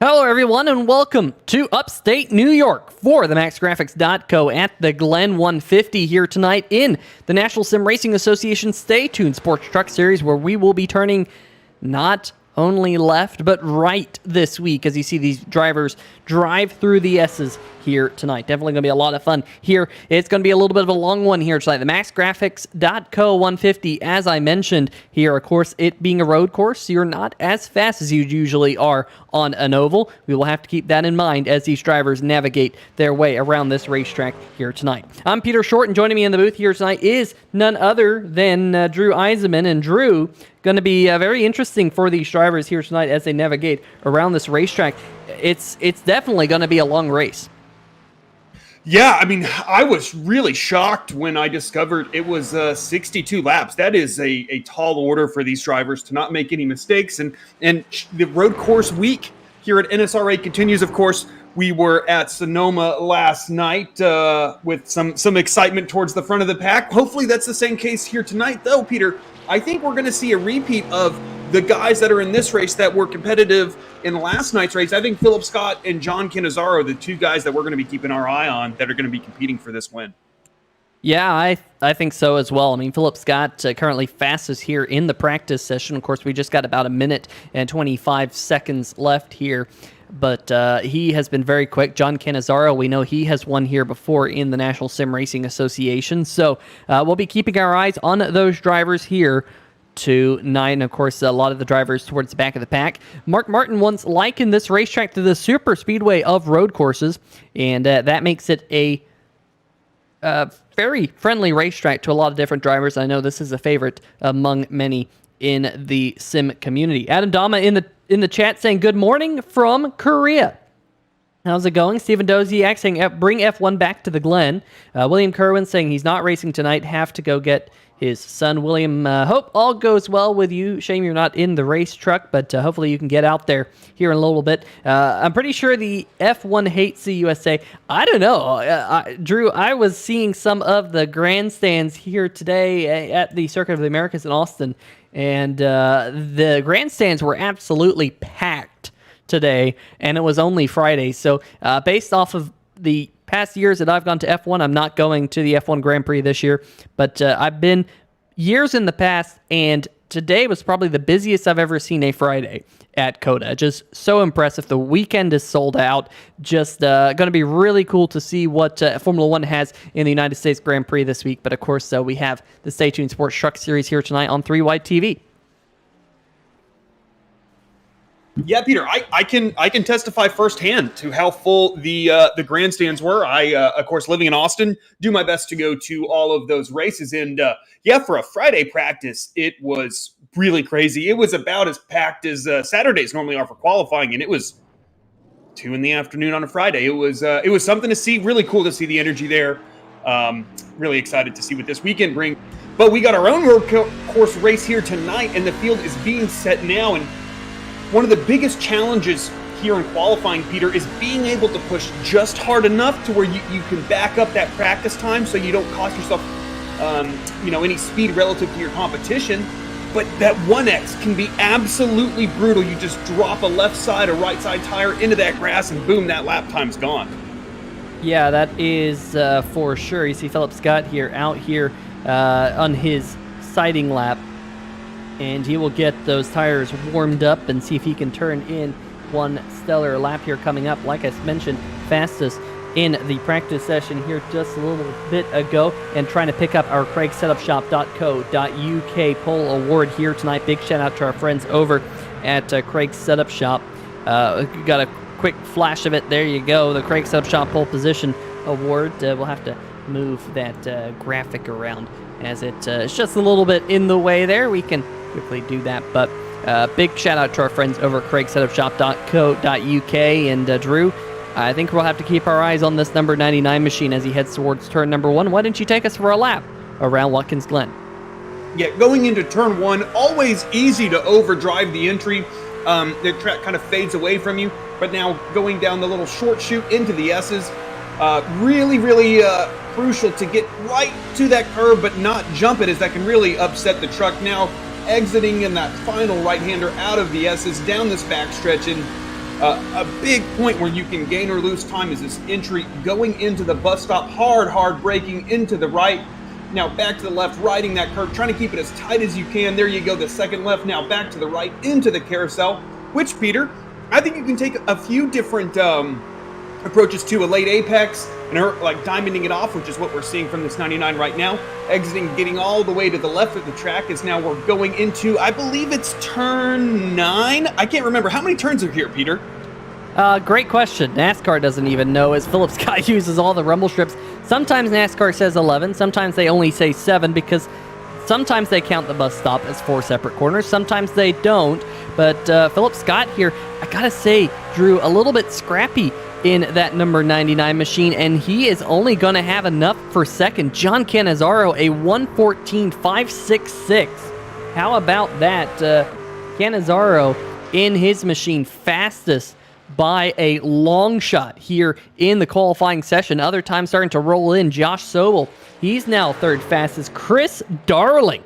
Hello, everyone, and welcome to upstate New York for the MaxGrafix.co at the Glen 150 here tonight in the National Sim Racing Association Stay Tuned Sports Truck Series, where we will be turning not only left but right this week as you see these drivers drive through the S's here tonight. Definitely going to be a lot of fun here. It's going to be a little bit of a long one here tonight. The MaxGrafix.co 150, as I mentioned here, of course, it being a road course, so you're not as fast as you usually are on an oval. We will have to keep that in mind as these drivers navigate their way around this racetrack here tonight. I'm Peter Short, and joining me in the booth here tonight is none other than Drew Eisenman. And Drew, going to be very interesting for these drivers here tonight as they navigate around this racetrack. It's definitely going to be a long race. Yeah, I mean, I was really shocked when I discovered it was 62 laps. That is a tall order for these drivers to not make any mistakes. And the road course week here at NSRA continues. Of course, we were at Sonoma last night with some excitement towards the front of the pack. Hopefully that's the same case here tonight, though, Peter. I think we're going to see a repeat of the guys that are in this race that were competitive in last night's race. I think Philip Scott and John Cannizzaro are the two guys that we're going to be keeping our eye on that are going to be competing for this win. Yeah, I think so as well. I mean, Philip Scott currently fastest here in the practice session. Of course, we just got about a minute and 25 seconds left here, but he has been very quick. John Cannizzaro, we know he has won here before in the National Sim Racing Association, so we'll be keeping our eyes on those drivers here tonight. And of course, a lot of the drivers towards the back of the pack. Mark Martin once likened this racetrack to the super speedway of road courses, and that makes it a very friendly racetrack to a lot of different drivers. I know this is a favorite among many in the sim community. Adam Dama in the chat saying good morning from Korea. How's it going? Stephen Doziak saying bring F1 back to the Glen. William Kerwin saying he's not racing tonight, have to go get his son. William, hope all goes well with you. Shame you're not in the race truck, but hopefully you can get out there here in a little bit. I'm pretty sure the F1 hates the USA. I don't know. Drew, I was seeing some of the grandstands here today at the Circuit of the Americas in Austin, and the grandstands were absolutely packed today, and it was only Friday. So based off of the past years that I've gone to F1, I'm not going to the F1 Grand Prix this year, but I've been years in the past, and today was probably the busiest I've ever seen a Friday at COTA. Just so impressive. The weekend is sold out. Just going to be really cool to see what Formula One has in the United States Grand Prix this week. But of course, we have the Stay Tuned Sports Truck Series here tonight on 3 Wide TV. Yeah, Peter, I can testify firsthand to how full the grandstands were. I, of course, living in Austin, do my best to go to all of those races. And yeah, for a Friday practice, it was really crazy. It was about as packed as Saturdays normally are for qualifying, and it was 2 p.m. on a Friday. It was something to see. Really cool to see the energy there. Really excited to see what this weekend brings. But we got our own road course race here tonight, and the field is being set now. And one of the biggest challenges here in qualifying, Peter, is being able to push just hard enough to where you can back up that practice time so you don't cost yourself, any speed relative to your competition. But that 1X can be absolutely brutal. You just drop a left side or right side tire into that grass and boom, that lap time's gone. Yeah, that is for sure. You see Philip Scott here out here on his sighting lap, and he will get those tires warmed up and see if he can turn in one stellar lap here coming up. Like I mentioned, fastest in the practice session here just a little bit ago, and trying to pick up our craigsetupshop.co.uk poll award here tonight. Big shout out to our friends over at Craig Setup Shop. Got a quick flash of it. There you go, the Craig Setup Shop pole position award. We'll have to move that graphic around as it's just a little bit in the way there. We can quickly do that, but big shout out to our friends over at craigsetupshop.co.uk. And Drew, I think we'll have to keep our eyes on this number 99 machine as he heads towards turn number 1. Why don't you take us for a lap around Watkins Glen? Yeah, going into turn 1, always easy to overdrive the entry. The track kind of fades away from you, but now going down the little short chute into the S's, really crucial to get right to that curb but not jump it, as that can really upset the truck. Now exiting in that final right-hander out of the S's down this backstretch, and A big point where you can gain or lose time is this entry going into the bus stop, hard braking into the right. Now back to the left, riding that curve, trying to keep it as tight as you can. There you go, the second left. Now back to the right into the carousel, which, Peter, I think you can take a few different approaches to a late apex and like diamonding it off, which is what we're seeing from this 99 right now. Exiting, getting all the way to the left of the track is now we're going into, I believe it's turn 9. I can't remember. How many turns are here, Peter? Great question. NASCAR doesn't even know, as Philip Scott uses all the rumble strips. Sometimes NASCAR says 11. Sometimes they only say 7 because sometimes they count the bus stop as 4 separate corners. Sometimes they don't. But Philip Scott here, I gotta say, Drew, a little bit scrappy in that number 99 machine, and he is only going to have enough for second. John Cannizzaro, a 1:14.566. How about that? Cannizzaro in his machine, fastest by a long shot here in the qualifying session. Other times starting to roll in. Josh Sobel, he's now third fastest. Chris Darling,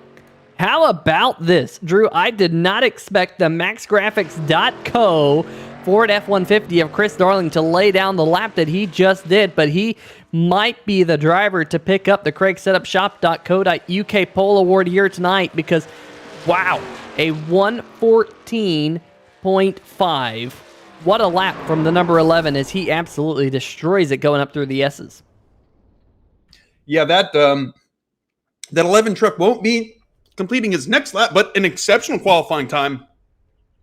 how about this? Drew, I did not expect the MaxGrafix.co Ford F-150 of Chris Darling to lay down the lap that he just did, but he might be the driver to pick up the CraigSetupShop.co.uk pole award here tonight because, wow, a 1:14.5. What a lap from the number 11 as he absolutely destroys it going up through the S's. Yeah, that 11 truck won't be completing his next lap, but an exceptional qualifying time.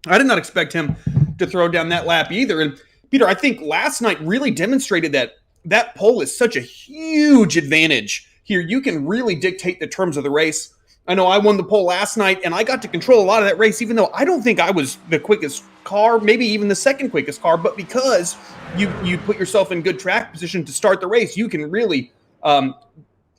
I did not expect him to throw down that lap either. And Peter, I think last night really demonstrated that pole is such a huge advantage here. You can really dictate the terms of the race. I know I won the pole last night, and I got to control a lot of that race, even though I don't think I was the quickest car, maybe even the second quickest car, but because you put yourself in good track position to start the race, you can really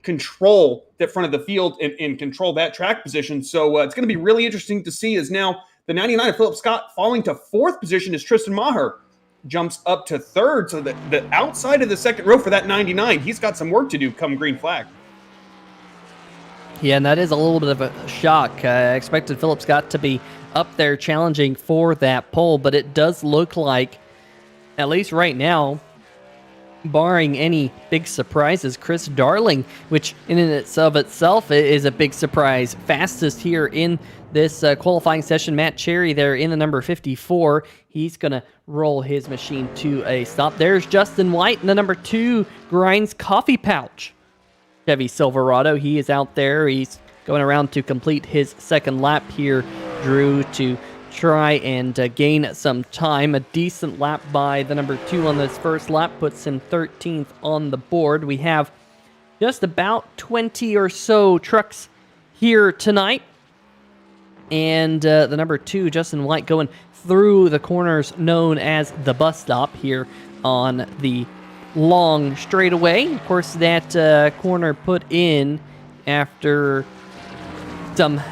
control the front of the field and control that track position. So it's going to be really interesting to see as now the 99 of Philip Scott falling to 4th position as Tristan Maher jumps up to 3rd. So that the outside of the second row for that 99, he's got some work to do come green flag. Yeah, and that is a little bit of a shock. I expected Philip Scott to be up there challenging for that pole, but it does look like, at least right now, barring any big surprises, Chris Darling, which in and of itself is a big surprise, fastest here in this qualifying session. Matt Cherry there in the number 54. He's going to roll his machine to a stop. There's Justin White in the number 2 Grinds Coffee Pouch Chevy Silverado. He is out there. He's going around to complete his second lap here, Drew, to try and gain some time. A decent lap by the number 2 on this first lap puts him 13th on the board. We have just about 20 or so trucks here tonight. And the number 2, Justin White, going through the corners known as the bus stop here on the long straightaway. Of course, that corner put in after some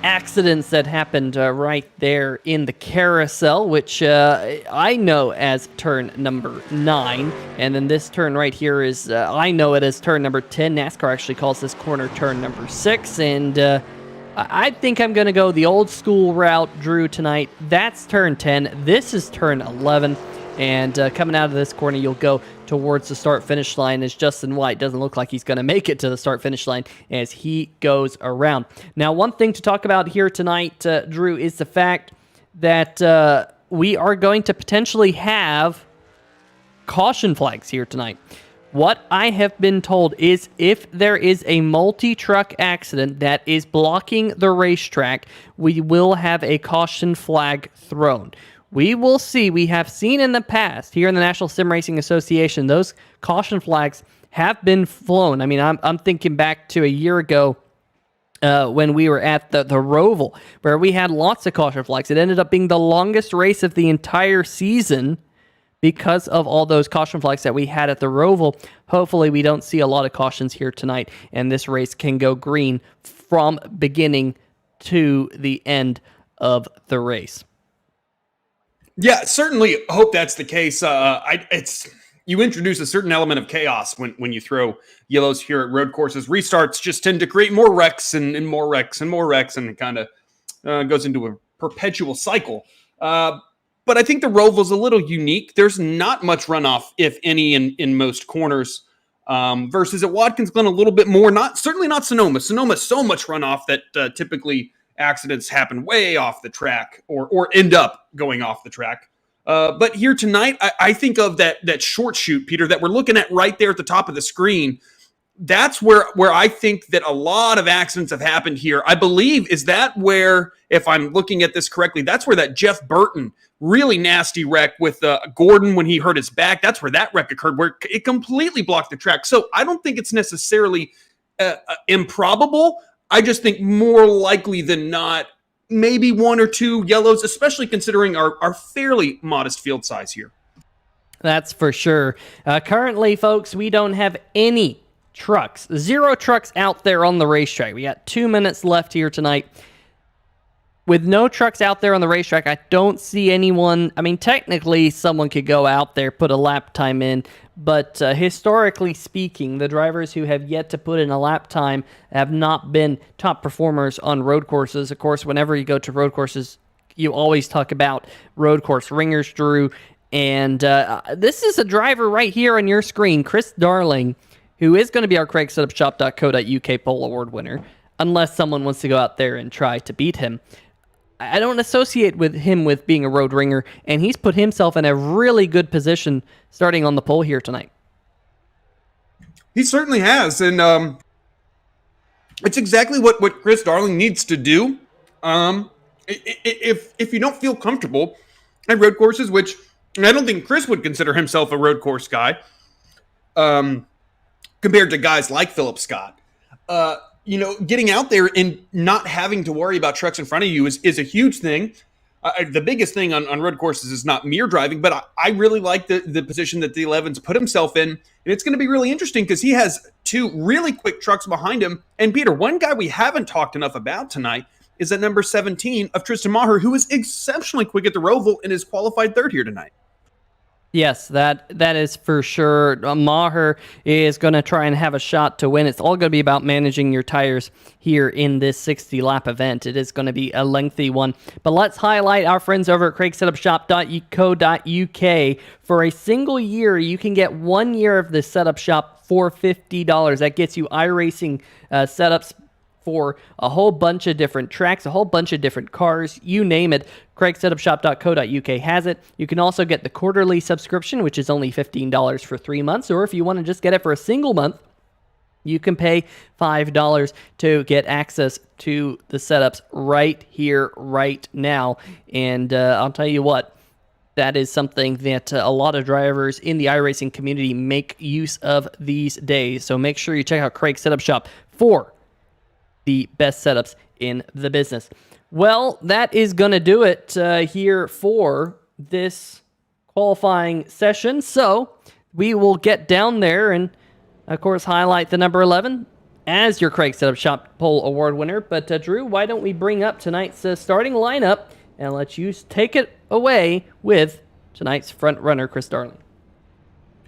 accidents that happened right there in the carousel, which I know as turn number 9. And then this turn right here is, I know it as turn number 10. NASCAR actually calls this corner turn number 6. And I think I'm going to go the old school route, Drew, tonight. That's turn 10. This is turn 11. And coming out of this corner, you'll go towards the start-finish line as Justin White doesn't look like he's going to make it to the start-finish line as he goes around. Now, one thing to talk about here tonight, Drew, is the fact that we are going to potentially have caution flags here tonight. What I have been told is if there is a multi-truck accident that is blocking the racetrack, we will have a caution flag thrown. We will see. We have seen in the past here in the National Sim Racing Association, those caution flags have been flown. I mean, I'm thinking back to a year ago when we were at the Roval, where we had lots of caution flags. It ended up being the longest race of the entire season because of all those caution flags that we had at the Roval. Hopefully we don't see a lot of cautions here tonight, and this race can go green from beginning to the end of the race. Yeah, certainly hope that's the case. You introduce a certain element of chaos when you throw yellows here at road courses. Restarts just tend to create more wrecks and more wrecks and more wrecks, and it kind of goes into a perpetual cycle. But I think the Roval's a little unique. There's not much runoff, if any, in most corners. Versus at Watkins Glen a little bit more. Certainly not Sonoma. Sonoma so much runoff that typically accidents happen way off the track or end up going off the track. But here tonight, I think of that short shoot, Peter, that we're looking at right there at the top of the screen. That's where I think that a lot of accidents have happened here. I believe, is that where, if I'm looking at this correctly, that's where that Jeff Burton really nasty wreck with Gordon when he hurt his back. That's where that wreck occurred, where it completely blocked the track. So I don't think it's necessarily improbable. I just think more likely than not, maybe one or two yellows, especially considering our fairly modest field size here. That's for sure. Currently, folks, we don't have any trucks. 0 trucks out there on the racetrack. We got 2 minutes left here tonight. With no trucks out there on the racetrack, I don't see anyone. I mean, technically, someone could go out there, put a lap time in, but historically speaking, the drivers who have yet to put in a lap time have not been top performers on road courses. Of course, whenever you go to road courses, you always talk about road course ringers, Drew, and this is a driver right here on your screen, Chris Darling, who is going to be our CraigSetupShop.co.uk Pole Award winner, unless someone wants to go out there and try to beat him. I don't associate with him with being a road ringer, and he's put himself in a really good position starting on the pole here tonight. He certainly has, and it's exactly what Chris Darling needs to do. If you don't feel comfortable at road courses, which I don't think Chris would consider himself a road course guy, compared to guys like Philip Scott, getting out there and not having to worry about trucks in front of you is a huge thing. The biggest thing on road courses is not mere driving, but I really like the position that the 11's put himself in. And it's going to be really interesting because he has 2 really quick trucks behind him. And Peter, one guy we haven't talked enough about tonight is at number 17 of Tristan Maher, who is exceptionally quick at the Roval and is qualified 3rd here tonight. Yes, that is for sure. Maher is going to try and have a shot to win. It's all going to be about managing your tires here in this 60-lap event. It is going to be a lengthy one. But let's highlight our friends over at CraigSetupShop.co.uk. For a single year, you can get 1 year of the setup shop for $50. That gets you iRacing setups for a whole bunch of different tracks, a whole bunch of different cars, you name it. CraigSetupShop.co.uk has it. You can also get the quarterly subscription, which is only $15 for 3 months, or if you want to just get it for a single month, you can pay $5 to get access to the setups right here, right now. And I'll tell you what, that is something that a lot of drivers in the iRacing community make use of these days. So make sure you check out Craig Setup Shop for the best setups in the business. Well, that is going to do it here for this qualifying session. So we will get down there and, of course, highlight the number 11 as your Craig Setup Shop Pole Award winner. But, Drew, why don't we bring up tonight's starting lineup and let you take it away with tonight's front runner, Chris Darling.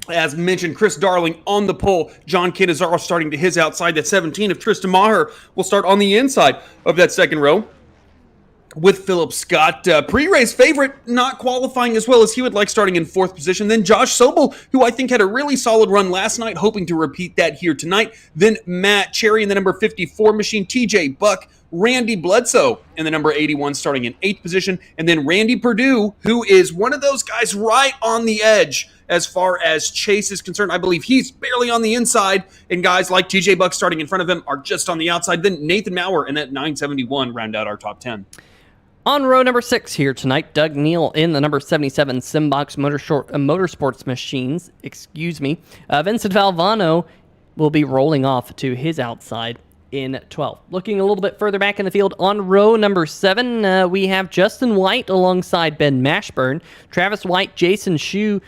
As mentioned, Chris Darling on the pole. John Canizaro starting to his outside. That 17 of Tristan Maher will start on the inside of that second row with Philip Scott. Pre-race favorite, not qualifying as well as he would like, starting in 4th position. Then Josh Sobel, who I think had a really solid run last night, hoping to repeat that here tonight. Then Matt Cherry in the number 54 machine. TJ Buck, Randy Bledsoe in the number 81 starting in 8th position. And then Randy Perdue, who is one of those guys right on the edge as far as Chase is concerned. I believe he's barely on the inside, and guys like TJ Buck starting in front of him are just on the outside. Then Nathan Maurer and that 971 round out our top 10. On row number 6 here tonight, Doug Neal in the number 77 Simbox Motorsports Machines. Vincent Valvano will be rolling off to his outside in 12th. Looking a little bit further back in the field, on row number 7, we have Justin White alongside Ben Mashburn, Travis White, Jason Shue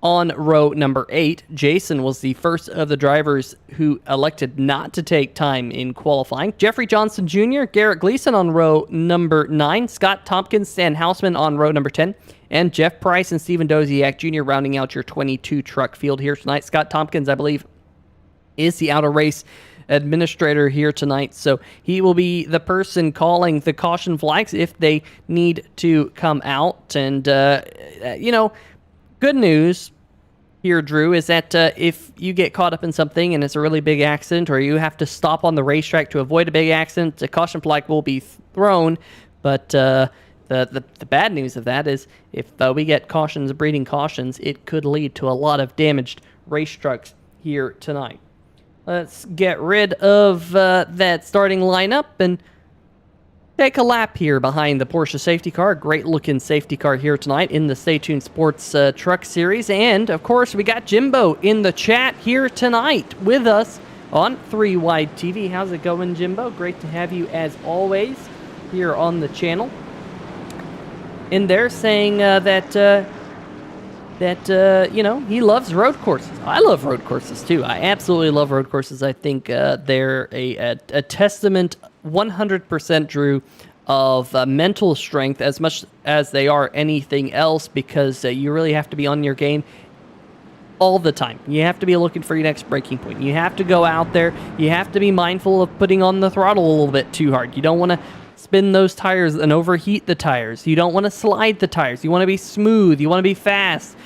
on row number 8. Jason was the first of the drivers who elected not to take time in qualifying. Jeffrey Johnson Jr., Garrett Gleason on row number 9, Scott Tompkins, Stan Hausman on row number 10, and Jeff Price and Steven Doziak Jr. rounding out your 22 truck field here tonight. Scott Tompkins, I believe, is the outer race administrator here tonight. So he will be the person calling the caution flags if they need to come out. And, good news here, Drew, is that if you get caught up in something and it's a really big accident, or you have to stop on the racetrack to avoid a big accident, the caution flag will be thrown. But the bad news of that is if we get cautions, breeding cautions, it could lead to a lot of damaged race trucks here tonight. Let's get rid of that starting lineup and take a lap here behind the Porsche safety car. Great looking safety car here tonight in the Stay Tuned Sports Truck Series. And of course, we got Jimbo in the chat here tonight with us on 3 Wide TV. How's it going, Jimbo? Great to have you as always here on the channel. In there saying that he loves road courses. I love road courses too. I absolutely love road courses. I think they're a testament 100%, Drew, of mental strength as much as they are anything else, because you really have to be on your game all the time. You have to be looking for your next breaking point. You have to go out there. You have to be mindful of putting on the throttle a little bit too hard. You don't want to spin those tires and overheat the tires. You don't want to slide the tires. You want to be smooth. You want to be fast.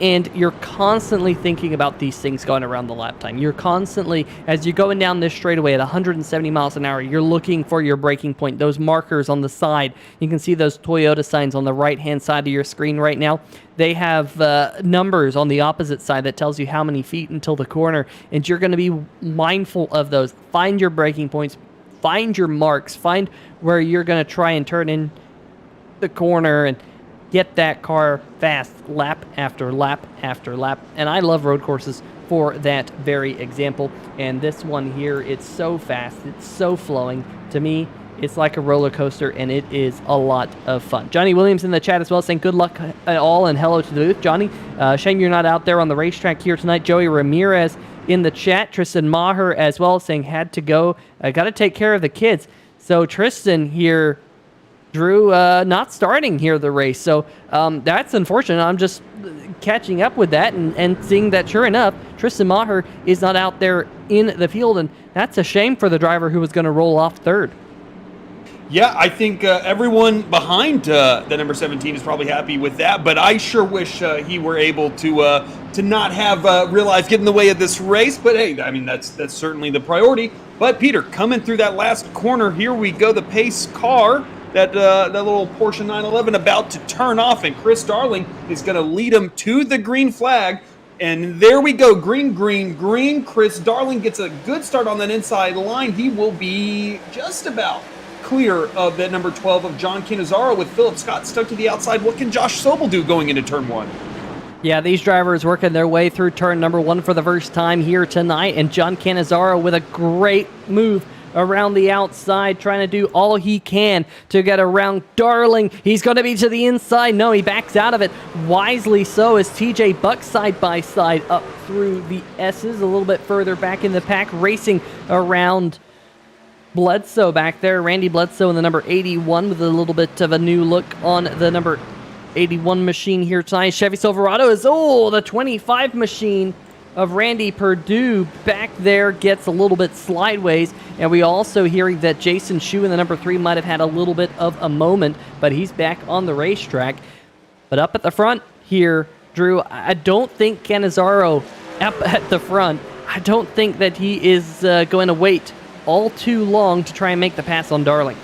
And you're constantly thinking about these things going around the lap time. You're constantly, as you're going down this straightaway at 170 miles an hour, you're looking for your breaking point, those markers on the side. You can see those Toyota signs on the right-hand side of your screen right now. They have numbers on the opposite side that tells you how many feet until the corner, and you're going to be mindful of those. Find your breaking points. Find your marks. Find where you're going to try and turn in the corner and get that car fast lap after lap after lap. And I love road courses for that very example. And this one here, it's so fast. It's so flowing. To me, it's like a roller coaster, and it is a lot of fun. Johnny Williams in the chat as well, saying good luck all and hello to the booth. Johnny, shame you're not out there on the racetrack here tonight. Joey Ramirez in the chat. Tristan Maher as well, saying had to go. Got to take care of the kids. So Tristan here, Drew, not starting here the race. So that's unfortunate. I'm just catching up with that and seeing that, sure enough, Tristan Maher is not out there in the field. And that's a shame for the driver who was going to roll off third. Yeah, I think everyone behind the number 17 is probably happy with that, but I sure wish he were able to not have real life get in the way of this race. But hey, I mean, that's certainly the priority. But Peter, coming through that last corner, here we go. The pace car, that little Porsche 911 about to turn off, and Chris Darling is going to lead him to the green flag. And there we go, green, green, green. Chris Darling gets a good start on that inside line. He will be just about clear of that number 12 of John Cannizzaro with Philip Scott stuck to the outside. What can Josh Sobel do going into turn one? Yeah, these drivers working their way through turn number one for the first time here tonight, and John Cannizzaro with a great move around the outside, trying to do all he can to get around Darling. He's going to be to the inside. No, he backs out of it. Wisely so, as TJ Buck side by side up through the S's, a little bit further back in the pack, racing around Bledsoe back there. Randy Bledsoe in the number 81 with a little bit of a new look on the number 81 machine here tonight. Chevy Silverado is, the 25 machine of Randy Perdue back there gets a little bit slideways. And we also hearing that Jason Shu in the number 3 might have had a little bit of a moment, but he's back on the racetrack. But up at the front here, Drew, I don't think Cannizzaro up at the front, I don't think that he is going to wait all too long to try and make the pass on Darling.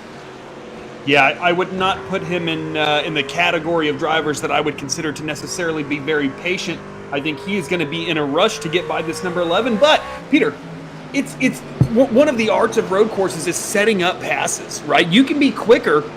Yeah, I would not put him in the category of drivers that I would consider to necessarily be very patient. I think he is going to be in a rush to get by this number 11. But Peter, it's one of the arts of road courses is setting up passes, right? You can be quicker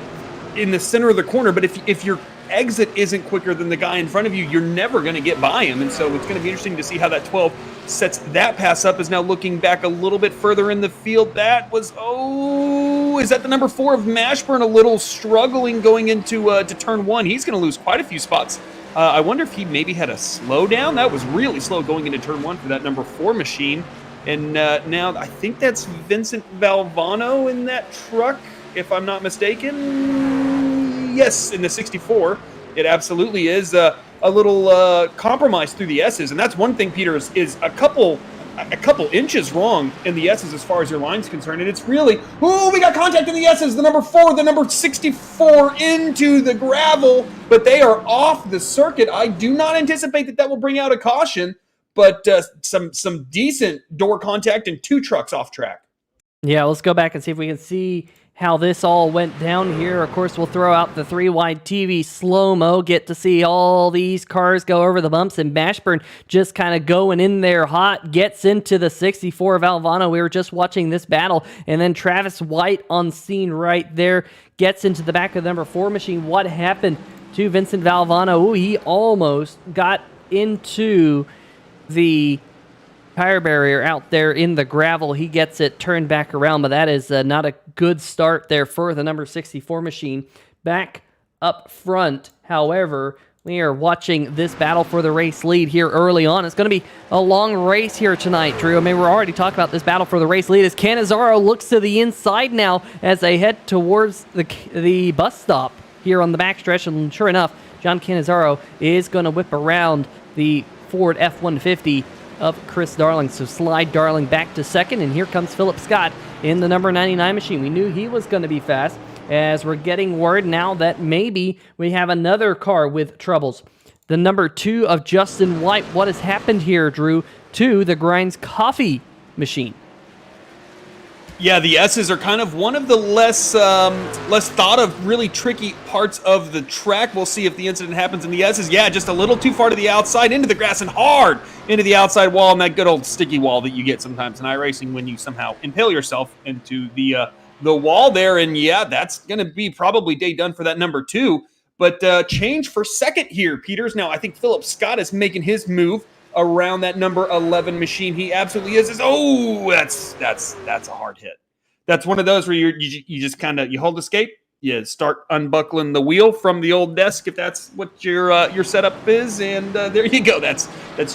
in the center of the corner, but if your exit isn't quicker than the guy in front of you, you're never going to get by him. And so it's going to be interesting to see how that 12 sets that pass up. Is now looking back a little bit further in the field. That was, is that the number 4 of Mashburn, a little struggling going into to turn one. He's going to lose quite a few spots. I wonder if he maybe had a slowdown. That was really slow going into turn one for that number 4 machine. And now I think that's Vincent Valvano in that truck, if I'm not mistaken. Yes, in the 64. It absolutely is a little compromise through the S's. And that's one thing, Peter, is a couple a couple inches wrong in the S's as far as your line's concerned, and it's really, oh, we got contact in the S's, the number 4, the number 64 into the gravel, but they are off the circuit. I do not anticipate that will bring out a caution, but some decent door contact and 2 trucks off track. Yeah, let's go back and see if we can see how this all went down here. Of course, we'll throw out the 3-wide TV slow-mo, get to see all these cars go over the bumps, and Mashburn just kind of going in there hot, gets into the 64 of Alvano. We were just watching this battle, and then Travis White on scene right there, gets into the back of the number 4 machine. What happened to Vincent Valvano? Ooh, he almost got into the tire barrier out there in the gravel. He gets it turned back around, but that is not a good start there for the number 64 machine. Back up front, however, we are watching this battle for the race lead here early on. It's going to be a long race here tonight, Drew. I mean, we're already talking about this battle for the race lead as Cannizzaro looks to the inside now as they head towards the bus stop here on the backstretch, and sure enough, John Cannizzaro is going to whip around the Ford F-150 of Chris Darling. So slide Darling back to second, and here comes Philip Scott in the number 99 machine. We knew he was going to be fast, as we're getting word now that maybe we have another car with troubles. The number 2 of Justin White. What has happened here, Drew, to the Grinds Coffee machine? Yeah, the S's are kind of one of the less thought of, really tricky parts of the track. We'll see if the incident happens in the S's. Yeah, just a little too far to the outside, into the grass, and hard into the outside wall, and that good old sticky wall that you get sometimes in iRacing when you somehow impale yourself into the wall there. And yeah, that's going to be probably day done for that number 2. But change for second here, Peters. Now, I think Philip Scott is making his move around that number 11 machine. He absolutely is. Oh, that's a hard hit. That's one of those where you just kind of, you hold escape, you start unbuckling the wheel from the old desk if that's what your setup is, and there you go. That's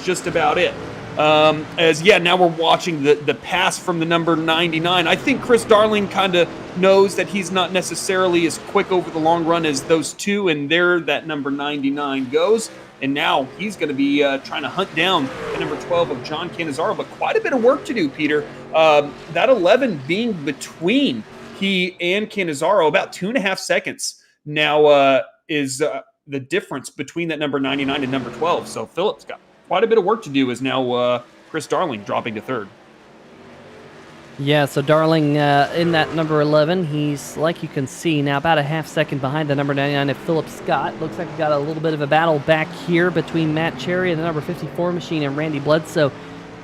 just about it. Now we're watching the pass from the number 99. I think Chris Darling kind of knows that he's not necessarily as quick over the long run as those 2, and there that number 99 goes. And now he's going to be trying to hunt down the number 12 of John Cannizzaro, but quite a bit of work to do, Peter. That 11 being between he and Cannizzaro, about 2.5 seconds now is the difference between that number 99 and number 12. So Philip's got quite a bit of work to do, as now Chris Darling dropping to third. Yeah, so Darling in that number 11, he's, like you can see now, about a half second behind the number 99 of Philip Scott. Looks like we got a little bit of a battle back here between Matt Cherry and the number 54 machine and Randy Bledsoe,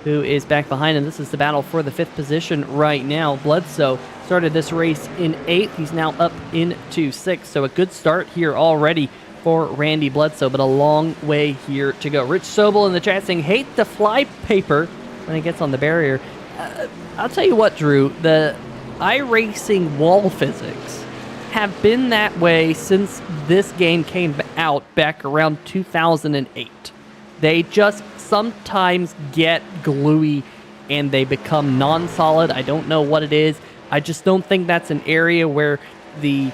who is back behind him. This is the battle for the 5th position right now. Bledsoe started this race in 8th. He's now up into 6th, so a good start here already for Randy Bledsoe, but a long way here to go. Rich Sobel in the chat saying, hate the fly paper when it gets on the barrier. I'll tell you what, Drew, the iRacing wall physics have been that way since this game came out back around 2008. They just sometimes get gluey and they become non-solid. I don't know what it is. I just don't think that's an area where the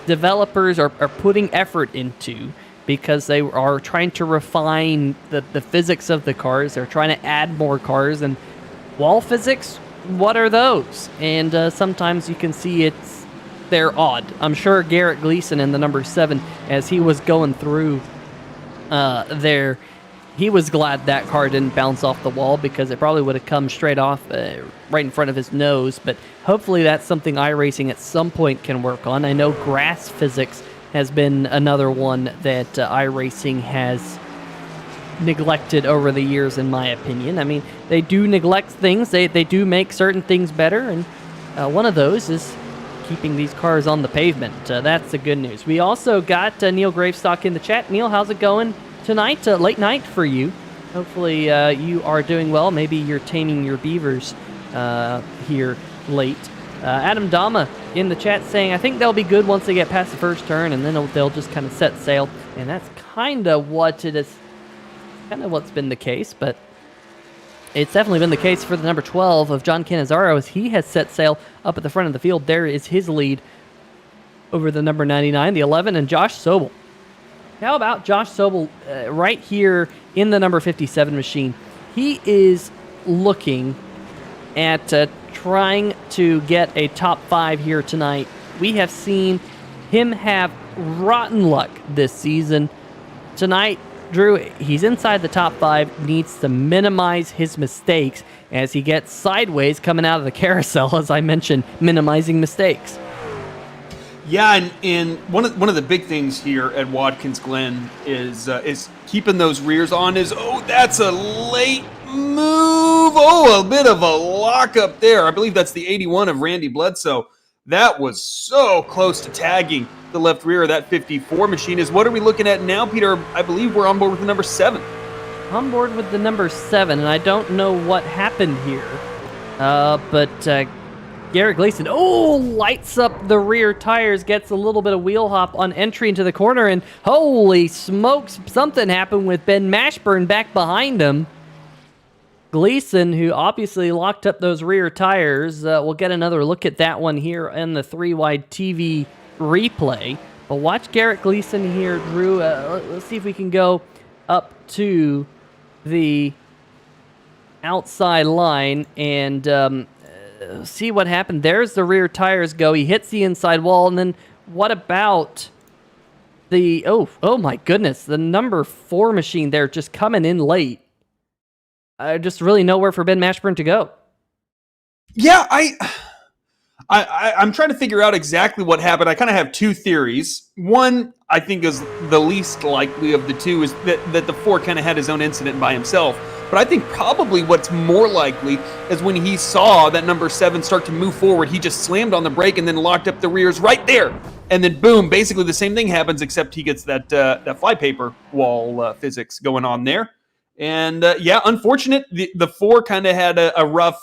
developers are putting effort into, because they are trying to refine the physics of the cars. They're trying to add more cars, and wall physics, what are those? And sometimes you can see they're odd. I'm sure Garrett Gleason in the number 7, as he was going through there, he was glad that car didn't bounce off the wall, because it probably would have come straight off right in front of his nose. But hopefully that's something iRacing at some point can work on. I know grass physics has been another one that iRacing has neglected over the years, in my opinion. I mean, they do neglect things. They do make certain things better, and one of those is keeping these cars on the pavement. That's the good news. We also got Neal Gravestock in the chat. Neal, how's it going tonight? Late night for you. Hopefully you are doing well. Maybe you're taming your beavers here late. Adam Dama in the chat saying, I think they'll be good once they get past the first turn, and then they'll just kind of set sail. And that's kind of what it is, kind of what's been the case, but it's definitely been the case for the number 12 of John Cannizzaro, as he has set sail up at the front of the field. There is his lead over the number 99, the 11, and Josh Sobel. How about Josh Sobel right here in the number 57 machine? he is looking at trying to get a top 5 here tonight. We have seen him have rotten luck this season. Tonight, Drew, he's inside the top 5, needs to minimize his mistakes as he gets sideways coming out of the carousel, as I mentioned, minimizing mistakes. Yeah, and one of the big things here at Watkins Glen is keeping those rears on. That's a late move. Oh, a bit of a lockup there. I believe that's the 81 of Randy Bledsoe. That was so close to tagging the left rear of that 54 machine. What are we looking at now, Peter? I believe we're on board with the number 7. On board with the number 7, and I don't know what happened here. But Garrett Gleason, lights up the rear tires, gets a little bit of wheel hop on entry into the corner, and holy smokes, something happened with Ben Mashburn back behind him. Gleason, who obviously locked up those rear tires, we'll get another look at that one here in the 3-wide TV replay. But watch Garrett Gleason here, Drew. Let's see if we can go up to the outside line and see what happened. There's the rear tires go. He hits the inside wall, and then what about the... Oh my goodness, the number 4 machine there just coming in late. Just really nowhere for Ben Mashburn to go. Yeah, I'm trying to figure out exactly what happened. I kind of have 2 theories. One, I think, is the least likely of the 2, is that the 4 kind of had his own incident by himself. But I think probably what's more likely is when he saw that number 7 start to move forward, he just slammed on the brake and then locked up the rears right there. And then boom, basically the same thing happens, except he gets that flypaper wall physics going on there. And unfortunate. The 4 kind of had a rough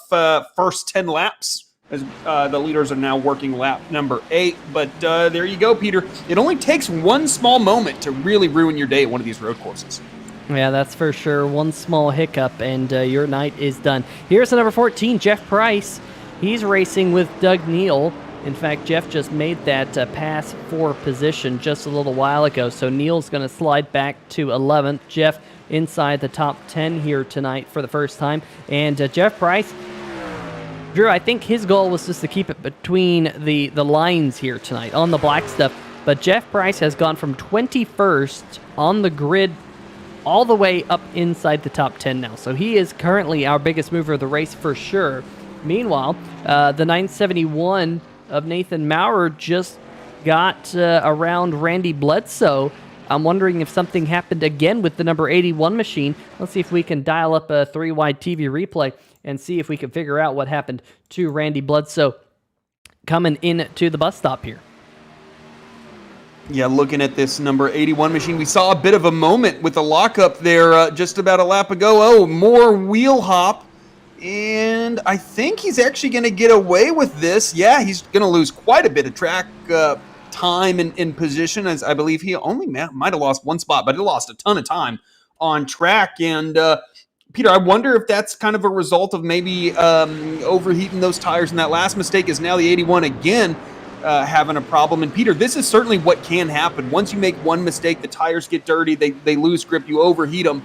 first 10 laps, as the leaders are now working lap number 8. But there you go, Peter. It only takes one small moment to really ruin your day at one of these road courses. Yeah, that's for sure. One small hiccup, and your night is done. Here's the number 14, Jeff Price. He's racing with Doug Neal. In fact, Jeff just made that pass for position just a little while ago, so Neal's going to slide back to 11th. Jeff inside the top 10 here tonight for the first time. And Jeff Price, Drew, I think his goal was just to keep it between the lines here tonight on the black stuff. But Jeff Price has gone from 21st on the grid all the way up inside the top 10 now. So he is currently our biggest mover of the race for sure. Meanwhile, the 971 of Nathan Maurer just got around Randy Bledsoe. I'm wondering if something happened again with the number 81 machine. Let's see if we can dial up a 3-wide TV replay and see if we can figure out what happened to Randy Bledsoe coming into the bus stop here. Yeah, looking at this number 81 machine, we saw a bit of a moment with a lockup there just about a lap ago. More wheel hop. And I think he's actually going to get away with this. Yeah, he's going to lose quite a bit of track time in position, as I believe he only might have lost 1 spot, but he lost a ton of time on track. And Peter, I wonder if that's kind of a result of maybe overheating those tires. And that last mistake is now the 81 again having a problem. And Peter, this is certainly what can happen. Once you make one mistake, the tires get dirty, they lose grip, you overheat them.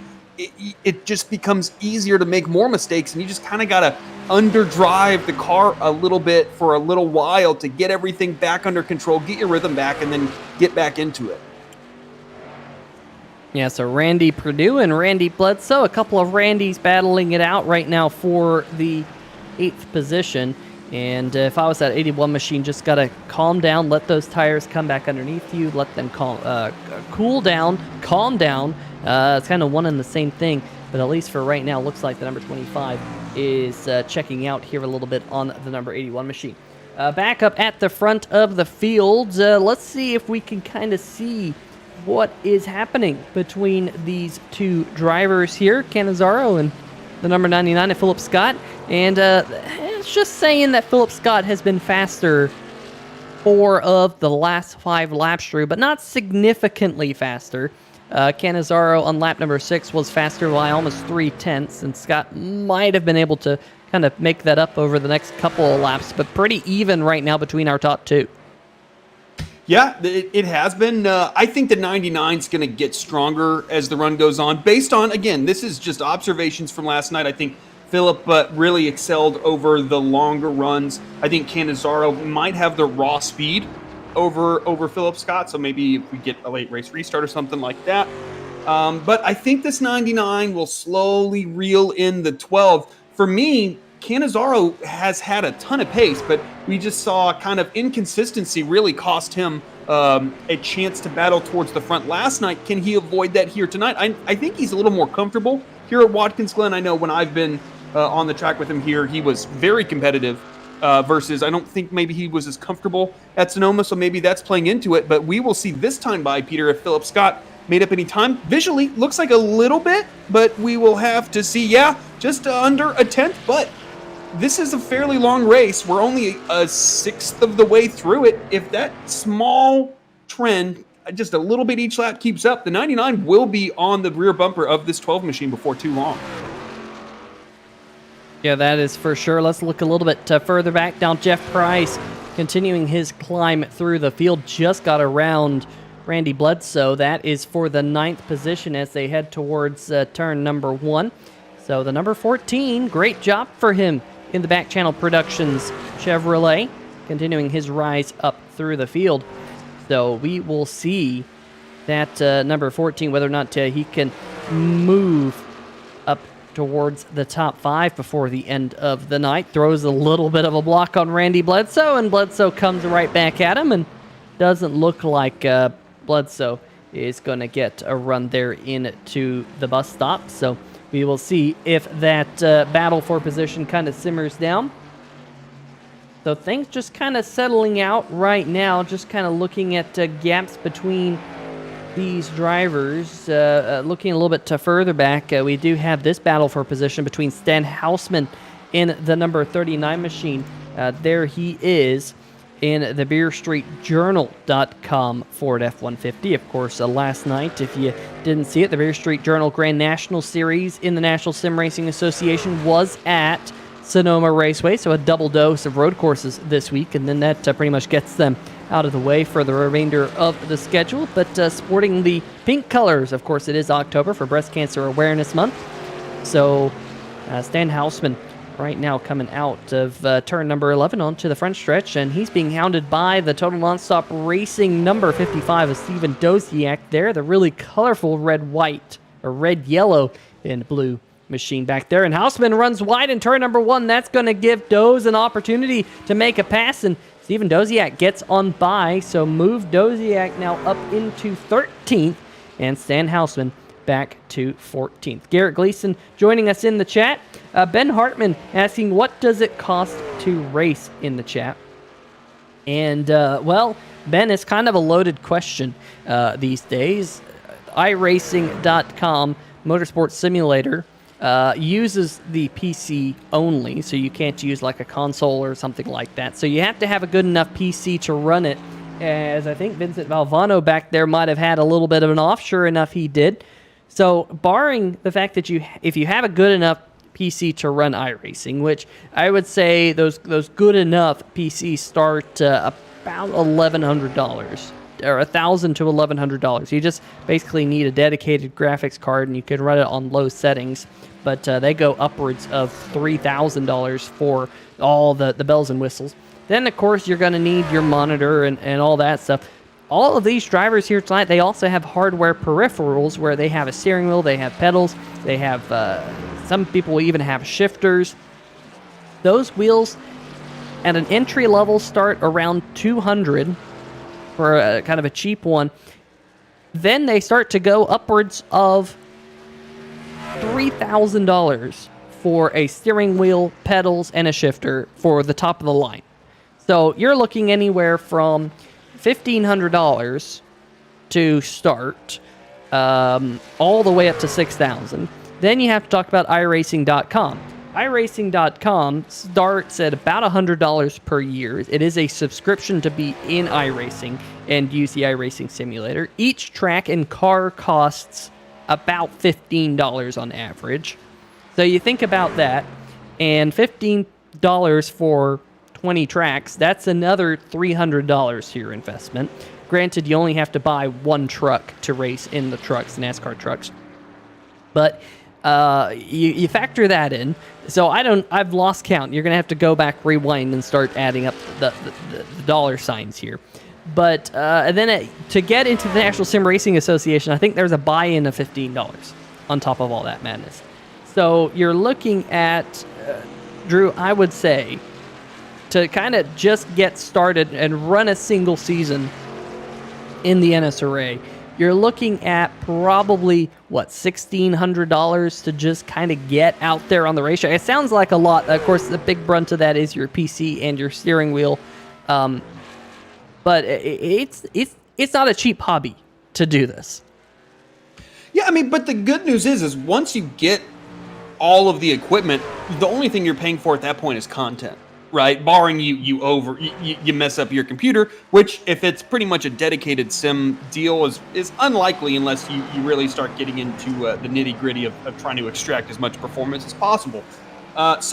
It just becomes easier to make more mistakes, and you just kind of got to underdrive the car a little bit for a little while to get everything back under control, get your rhythm back, and then get back into it. Yeah, so Randy Perdue and Randy Bledsoe, a couple of Randys battling it out right now for the 8th position. And if I was that 81 machine, just got to calm down, let those tires come back underneath you, let them cool down, calm down. It's kind of one and the same thing, but at least for right now, looks like the number 25 is checking out here a little bit on the number 81 machine. Back up at the front of the field, let's see if we can kind of see what is happening between these 2 drivers here, Cannizzaro and the number 99 of Philip Scott. And it's just saying that Philip Scott has been faster 4 of the last 5 laps, Drew, but not significantly faster. Cannizzaro on lap number 6 was faster by almost 0.3, and Scott might have been able to kind of make that up over the next couple of laps, but pretty even right now between our top 2. Yeah, it has been. I think the 99 is going to get stronger as the run goes on. Based on, again, this is just observations from last night. I think Philip really excelled over the longer runs. I think Cannizzaro might have the raw speed over Philip Scott. So maybe if we get a late race restart or something like that. But I think this 99 will slowly reel in the 12. For me, Cannizzaro has had a ton of pace, but we just saw kind of inconsistency really cost him a chance to battle towards the front last night. Can he avoid that here tonight? I think he's a little more comfortable here at Watkins Glen. I know when I've been on the track with him here, he was very competitive versus I don't think maybe he was as comfortable at Sonoma, so maybe that's playing into it. But we will see this time by, Peter, if Philip Scott made up any time. Visually, looks like a little bit, but we will have to see. Yeah, just under a tenth, but this is a fairly long race. We're only a sixth of the way through it. If that small trend, just a little bit each lap, keeps up, the 99 will be on the rear bumper of this 12 machine before too long. Yeah, that is for sure. Let's look a little bit further back down. Jeff Price continuing his climb through the field, just got around Randy Bledsoe. That is for the 9th position as they head towards turn number 1. So the number 14, great job for him in the Back Channel Productions Chevrolet, continuing his rise up through the field. So we will see that number 14, whether or not he can move up towards the top 5 before the end of the night. Throws a little bit of a block on Randy Bledsoe, and Bledsoe comes right back at him, and doesn't look like Bledsoe is going to get a run there into the bus stop. So we will see if that battle for position kind of simmers down. So things just kind of settling out right now, just kind of looking at gaps between these drivers. Looking a little bit further back, we do have this battle for position between Stan Hausman in the number 39 machine. There he is in the BeerStreetJournal.com Ford F-150. Of course, last night, if you didn't see it, the Beer Street Journal Grand National Series in the National Sim Racing Association was at Sonoma Raceway, so a double dose of road courses this week, and then that pretty much gets them out of the way for the remainder of the schedule. But sporting the pink colors, of course, it is October for Breast Cancer Awareness Month. So Stan Hausman right now coming out of turn number 11 onto the front stretch, and he's being hounded by the Total Nonstop Racing number 55 of Steven Doziak there, the really colorful red-white, or red-yellow and blue machine back there. And Hausman runs wide in turn number 1. That's going to give Doze an opportunity to make a pass, and Steven Doziak gets on by, so move Doziak now up into 13th, and Stan Hausman back to 14th. Garrett Gleason joining us in the chat. Ben Hartman asking, what does it cost to race in the chat? And, well, Ben, it's kind of a loaded question these days. iRacing.com Motorsports Simulator uses the PC only, so you can't use like a console or something like that. So you have to have a good enough PC to run it, as I think Vincent Valvano back there might have had a little bit of an off. Sure enough, he did. So barring the fact that if you have a good enough PC to run iRacing, which I would say those good enough PCs start about $1,100 or $1,000 to $1,100. You just basically need a dedicated graphics card, and you can run it on low settings. But they go upwards of $3,000 for all the bells and whistles. Then, of course, you're going to need your monitor and all that stuff. All of these drivers here tonight, they also have hardware peripherals where they have a steering wheel, they have pedals, they have, some people will even have shifters. Those wheels at an entry level start around $200 for a kind of a cheap one. Then they start to go upwards of $3,000 for a steering wheel, pedals, and a shifter for the top of the line. So you're looking anywhere from $1,500 to start, all the way up to $6,000. Then you have to talk about iRacing.com. iRacing.com starts at about $100 per year. It is a subscription to be in iRacing and use the iRacing simulator. Each track and car costs about $15 on average. So you think about that, and $15 for 20 tracks, that's another $300 to your investment. Granted, you only have to buy one truck to race in the trucks, NASCAR trucks. But you factor that in. So I've lost count. You're going to have to go back, rewind, and start adding up the dollar signs here. But then to get into the National Sim Racing Association, I think there's a buy-in of $15 on top of all that madness. So you're looking at, Drew, I would say, to kind of just get started and run a single season in the NSRA, you're looking at probably, $1,600 to just kind of get out there on the racetrack. It sounds like a lot. Of course, the big brunt of that is your PC and your steering wheel. But it's not a cheap hobby to do this. Yeah, I mean, but the good news is once you get all of the equipment, the only thing you're paying for at that point is content, right? Barring you mess up your computer, which if it's pretty much a dedicated sim deal is unlikely unless you really start getting into the nitty gritty of trying to extract as much performance as possible. It's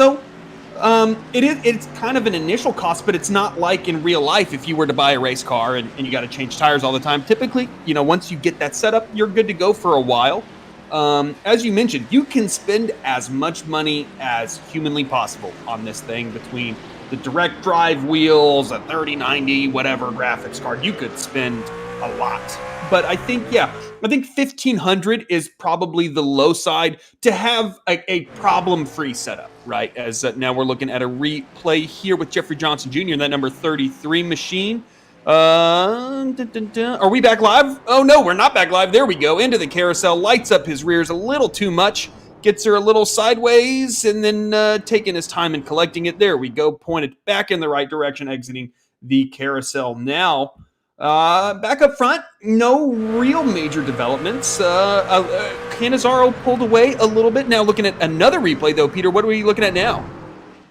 kind of an initial cost, but it's not like in real life if you were to buy a race car and you got to change tires all the time. Typically, once you get that set up, you're good to go for a while. As you mentioned, you can spend as much money as humanly possible on this thing between the direct drive wheels, a 3090, whatever graphics card. You could spend a lot. But I think $1,500 is probably the low side to have a problem-free setup, right? As now we're looking at a replay here with Jeffrey Johnson Jr. in that number 33 machine. Are we back live? Oh, no, we're not back live. There we go. Into the carousel. Lights up his rears a little too much. Gets her a little sideways and then taking his time and collecting it. There we go. Pointed back in the right direction, exiting the carousel now. Back up front, no real major developments. Cannizzaro pulled away a little bit. Now looking at another replay, though, Peter, what are we looking at now?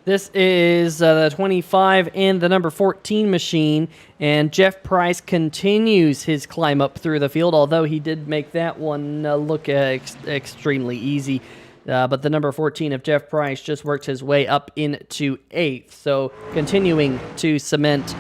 This is the 25 and the number 14 machine, and Jeff Price continues his climb up through the field, although he did make that one look extremely easy. But the number 14 of Jeff Price just worked his way up into 8th, so continuing to cement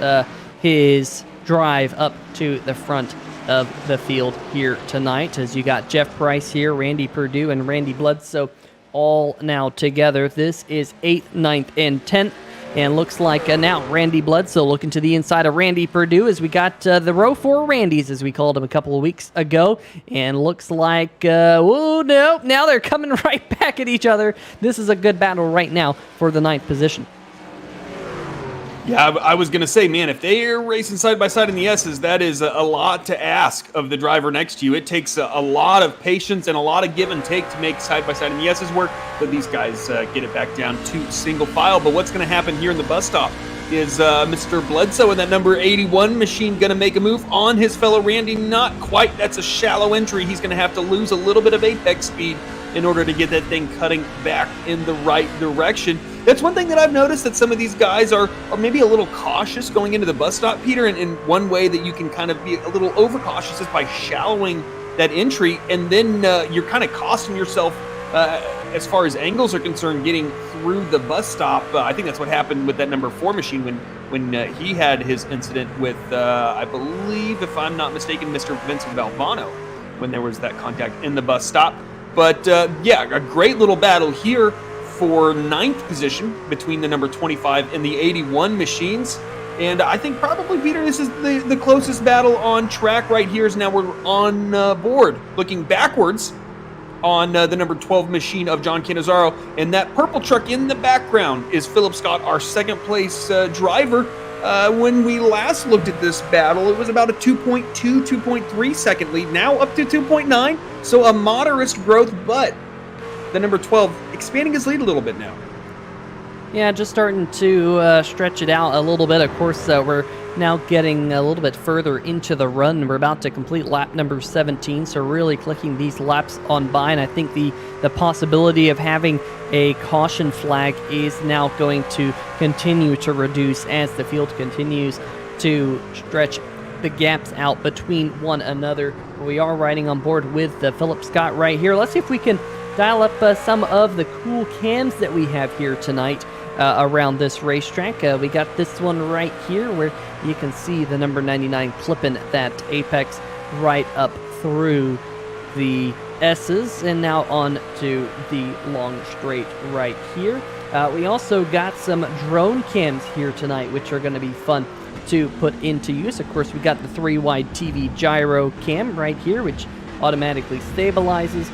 his drive up to the front of the field here tonight, as you got Jeff Price here, Randy Perdue, and Randy Bledsoe all now together. This is 8th, 9th, and 10th. And looks like now Randy Bledsoe looking to the inside of Randy Perdue, as we got the row 4 Randys, as we called them a couple of weeks ago. And looks like, now they're coming right back at each other. This is a good battle right now for the 9th position. Yeah, I was going to say, man, if they're racing side by side in the S's, that is a lot to ask of the driver next to you. It takes a lot of patience and a lot of give and take to make side by side in the S's work, but these guys get it back down to single file. But what's going to happen here in the bus stop is Mr. Bledsoe in that number 81 machine going to make a move on his fellow Randy. Not quite. That's a shallow entry. He's going to have to lose a little bit of apex speed in order to get that thing cutting back in the right direction. That's one thing that I've noticed, that some of these guys are maybe a little cautious going into the bus stop, Peter, and one way that you can kind of be a little overcautious is by shallowing that entry, and then you're kind of costing yourself as far as angles are concerned getting through the bus stop. I think that's what happened with that number 4 machine when he had his incident with, I believe, if I'm not mistaken, Mr. Vincent Valvano, when there was that contact in the bus stop. But yeah, a great little battle here for 9th position between the number 25 and the 81 machines. And I think probably, Peter, this is the closest battle on track right here. Is now we're on board. Looking backwards on the number 12 machine of John Cannizzaro. And that purple truck in the background is Philip Scott, our second place driver. When we last looked at this battle, it was about a 2.2, 2.3 second lead. Now up to 2.9. So a moderate growth, but the number 12 expanding his lead a little bit now. Yeah, just starting to stretch it out a little bit. Of course, we're now getting a little bit further into the run. We're about to complete lap number 17, so really clicking these laps on by. And I think the possibility of having a caution flag is now going to continue to reduce as the field continues to stretch the gaps out between one another. We are riding on board with Philip Scott right here. Let's see if we can dial up some of the cool cams that we have here tonight. around this racetrack. We got this one right here where you can see the number 99 clipping that apex right up through the S's, and now on to the long straight right here. We also got some drone cams here tonight, which are going to be fun to put into use. Of course, we got the 3-wide TV gyro cam right here, which automatically stabilizes.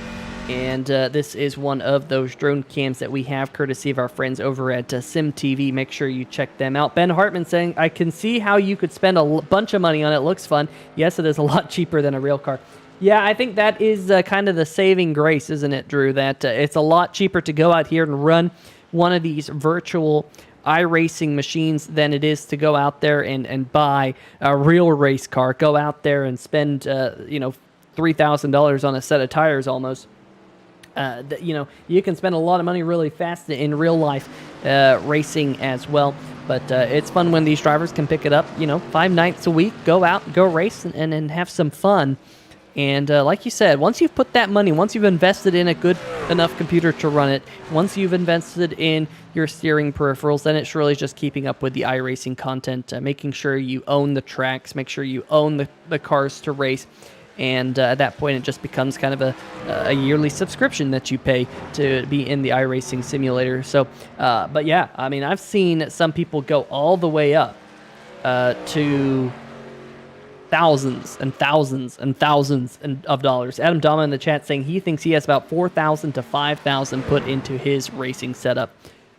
And this is one of those drone cams that we have, courtesy of our friends over at Sim TV. Make sure you check them out. Ben Hartman saying, I can see how you could spend a bunch of money on it. Looks fun. Yes, it is a lot cheaper than a real car. Yeah, I think that is kind of the saving grace, isn't it, Drew? That it's a lot cheaper to go out here and run one of these virtual iRacing machines than it is to go out there and buy a real race car. Go out there and spend, $3,000 on a set of tires almost. You can spend a lot of money really fast in real life racing as well. But it's fun when these drivers can pick it up, 5 nights a week, go out, go race, and have some fun. And like you said, once you've put that money, once you've invested in a good enough computer to run it, once you've invested in your steering peripherals, then it's really just keeping up with the iRacing content, making sure you own the tracks, make sure you own the cars to race. And at that point, it just becomes kind of a yearly subscription that you pay to be in the iRacing simulator. So, but yeah, I mean, I've seen some people go all the way up to thousands and thousands and thousands of dollars. Adam Dama in the chat saying he thinks he has about 4,000 to 5,000 put into his racing setup.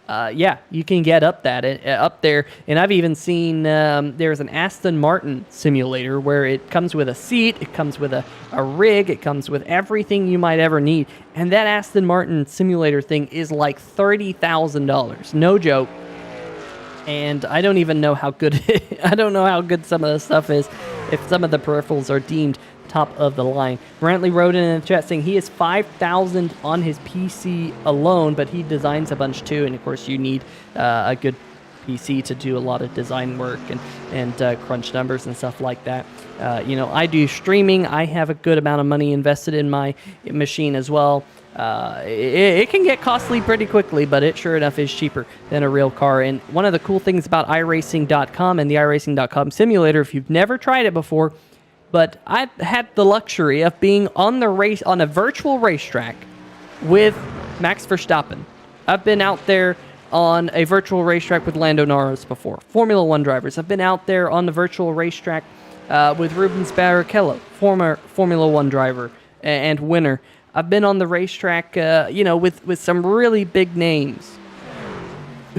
Yeah, you can get up there. And I've even seen there's an Aston Martin simulator where it comes with a seat, it comes with a rig, it comes with everything you might ever need. And that Aston Martin simulator thing is like $30,000. No joke. And I don't even know how good I don't know how good some of the stuff is, if some of the peripherals are deemed top of the line. Brantley wrote in the chat saying he has 5,000 on his PC alone, but he designs a bunch too. And of course, you need a good PC to do a lot of design work and crunch numbers and stuff like that. I do streaming. I have a good amount of money invested in my machine as well. It can get costly pretty quickly, but it sure enough is cheaper than a real car. And one of the cool things about iRacing.com and the iRacing.com simulator, if you've never tried it before, but I've had the luxury of being on a virtual racetrack with Max Verstappen. I've been out there on a virtual racetrack with Lando Norris before. Formula One drivers. I've been out there on the virtual racetrack with Rubens Barrichello, former Formula One driver and winner. I've been on the racetrack, with some really big names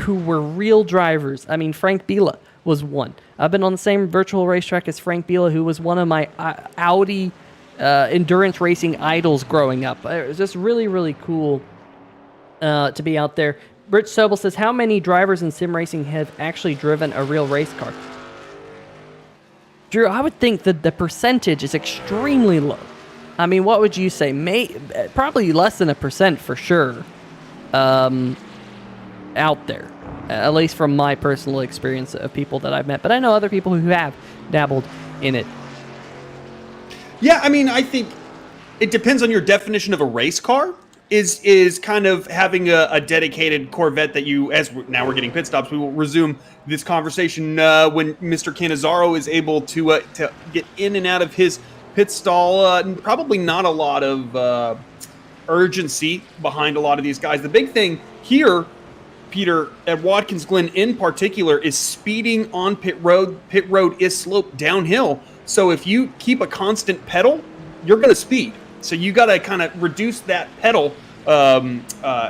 who were real drivers. I mean, Frank Biela was one. I've been on the same virtual racetrack as Frank Biela, who was one of my Audi endurance racing idols growing up. It was just really, really cool to be out there. Rich Sobel says, how many drivers in sim racing have actually driven a real race car? Drew, I would think that the percentage is extremely low. I mean, what would you say? Probably less than 1% for sure out there, at least from my personal experience of people that I've met. But I know other people who have dabbled in it. Yeah, I mean, I think it depends on your definition of a race car. Is kind of having a dedicated Corvette that you, now we're getting pit stops, we will resume this conversation when Mr. Cannizzaro is able to get in and out of his pit stall, and probably not a lot of urgency behind a lot of these guys. The big thing here, Peter, at Watkins Glen in particular, is speeding on pit road. Pit road is sloped downhill. So if you keep a constant pedal, you're going to speed. So you got to kind of reduce that pedal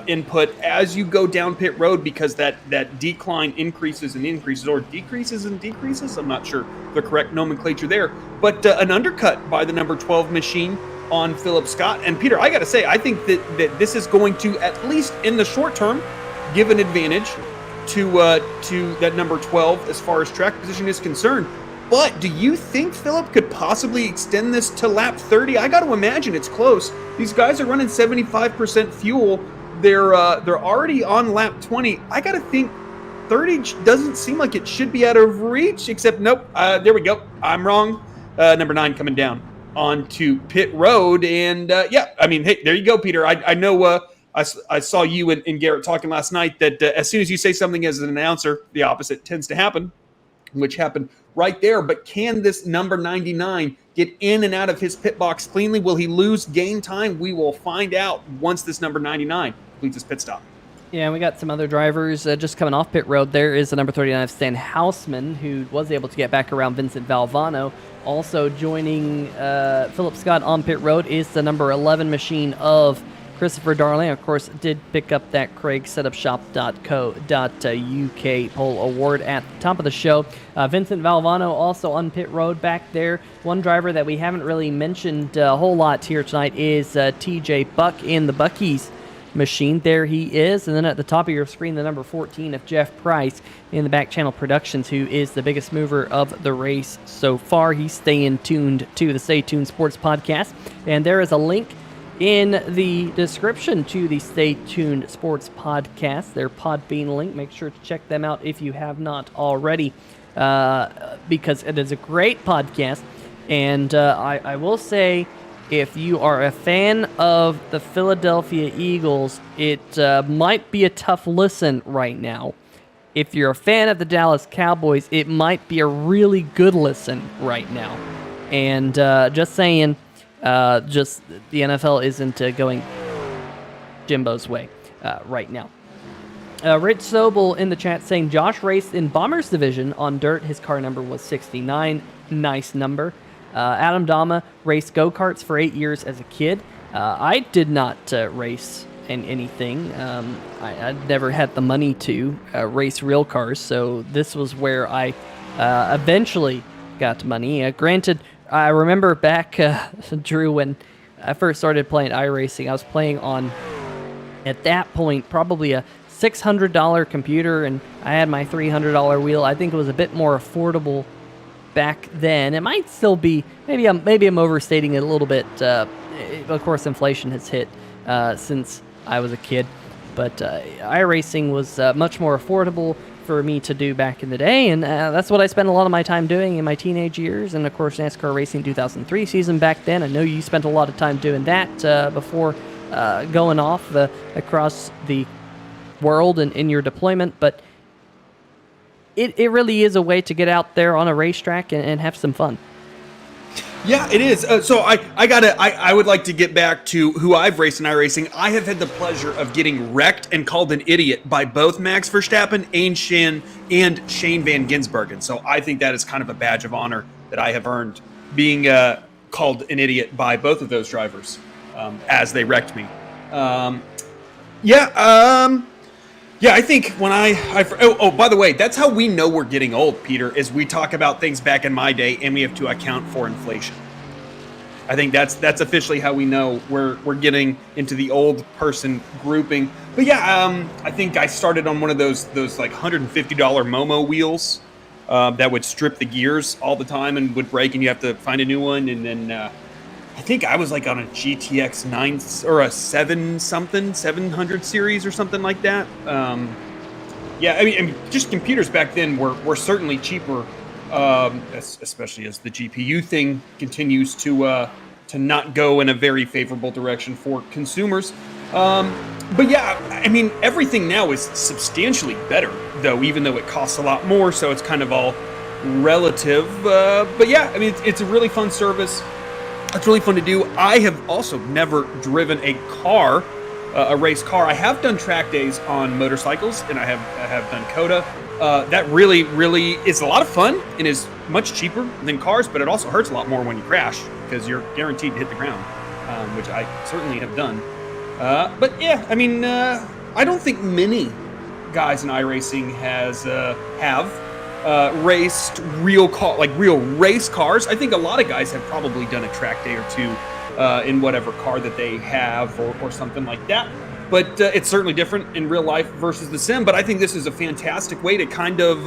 input as you go down pit road, because that decline increases and increases, or decreases and decreases. I'm not sure the correct nomenclature there. But an undercut by the number 12 machine on Philip Scott. And Peter, I got to say, I think that this is going to, at least in the short term, give an advantage to that number 12 as far as track position is concerned. But do you think Philip could possibly extend this to lap 30? I got to imagine it's close. These guys are running 75% fuel. They're already on lap 20. I got to think 30 doesn't seem like it should be out of reach, except nope. There we go. I'm wrong. Number 9 coming down onto pit road. And yeah, I mean, hey, there you go, Peter. I know I saw you and Garrett talking last night that as soon as you say something as an announcer, the opposite tends to happen, which happened right there. But can this number 99 get in and out of his pit box cleanly? Will he lose gain time? We will find out once this number 99 completes his pit stop. Yeah, we got some other drivers just coming off pit road. There is the number 39 of Stan Hausman, who was able to get back around Vincent Valvano. Also joining Philip Scott on pit road is the number 11 machine of Christopher Darling. Of course, did pick up that CraigSetupShop.co.uk pole award at the top of the show. Vincent Valvano also on pit road back there. One driver that we haven't really mentioned a whole lot here tonight is TJ Buck in the Bucky's machine. There he is. And then at the top of your screen, the number 14 of Jeff Price in the Back Channel Productions, who is the biggest mover of the race so far. He's staying tuned to the Stay Tuned Sports Podcast. And there is a link in the description to the Stay Tuned Sports Podcast, their Podbean link. Make sure to check them out if you have not already, because it is a great podcast. And I will say, if you are a fan of the Philadelphia Eagles, it might be a tough listen right now. If you're a fan of the Dallas Cowboys, it might be a really good listen right now. And just saying, just the NFL isn't going Jimbo's way right now. Rich Sobel in the chat saying Josh raced in Bombers Division on dirt. His car number was 69. Nice number. Adam Dama raced go-karts for 8 years as a kid. I did not race in anything. I never had the money to race real cars, so this was where I eventually got money. Granted, I remember back, Drew, when I first started playing iRacing, I was playing on, at that point, probably a $600 computer, and I had my $300 wheel. I think it was a bit more affordable back then. It might still be. Maybe I'm overstating it a little bit. Of course, inflation has hit since I was a kid, but iRacing was much more affordable for me to do back in the day, and that's what I spent a lot of my time doing in my teenage years. And of course, NASCAR Racing 2003 season back then. I know you spent a lot of time doing that before going off across the world and in your deployment, but it really is a way to get out there on a racetrack and have some fun. Yeah, it is. So I would like to get back to who I've raced in iRacing. I have had the pleasure of getting wrecked and called an idiot by both Max Verstappen and Shane Van Gisbergen. So I think that is kind of a badge of honor that I have earned, being called an idiot by both of those drivers as they wrecked me. Yeah, I think when by the way, that's how we know we're getting old, Peter, is we talk about things back in my day and we have to account for inflation. I think that's officially how we know we're getting into the old person grouping. But yeah, I think I started on one of those like $150 Momo wheels that would strip the gears all the time and would break and you have to find a new one. And then I think I was like on a GTX 9 or a 700 series or something like that. Yeah, I mean, just computers back then were certainly cheaper, especially as the GPU thing continues to not go in a very favorable direction for consumers. But yeah, I mean, everything now is substantially better, though, even though it costs a lot more. So it's kind of all relative. But yeah, I mean, it's a really fun service. It's really fun to do. I have also never driven a car, a race car. I have done track days on motorcycles, and I have done COTA. That really, really is a lot of fun and is much cheaper than cars, but it also hurts a lot more when you crash because you're guaranteed to hit the ground, which I certainly have done. But yeah, I mean, I don't think many guys in iRacing have raced real race cars. I think a lot of guys have probably done a track day or two in whatever car that they have or something like that. But it's certainly different in real life versus the sim. But I think this is a fantastic way to kind of,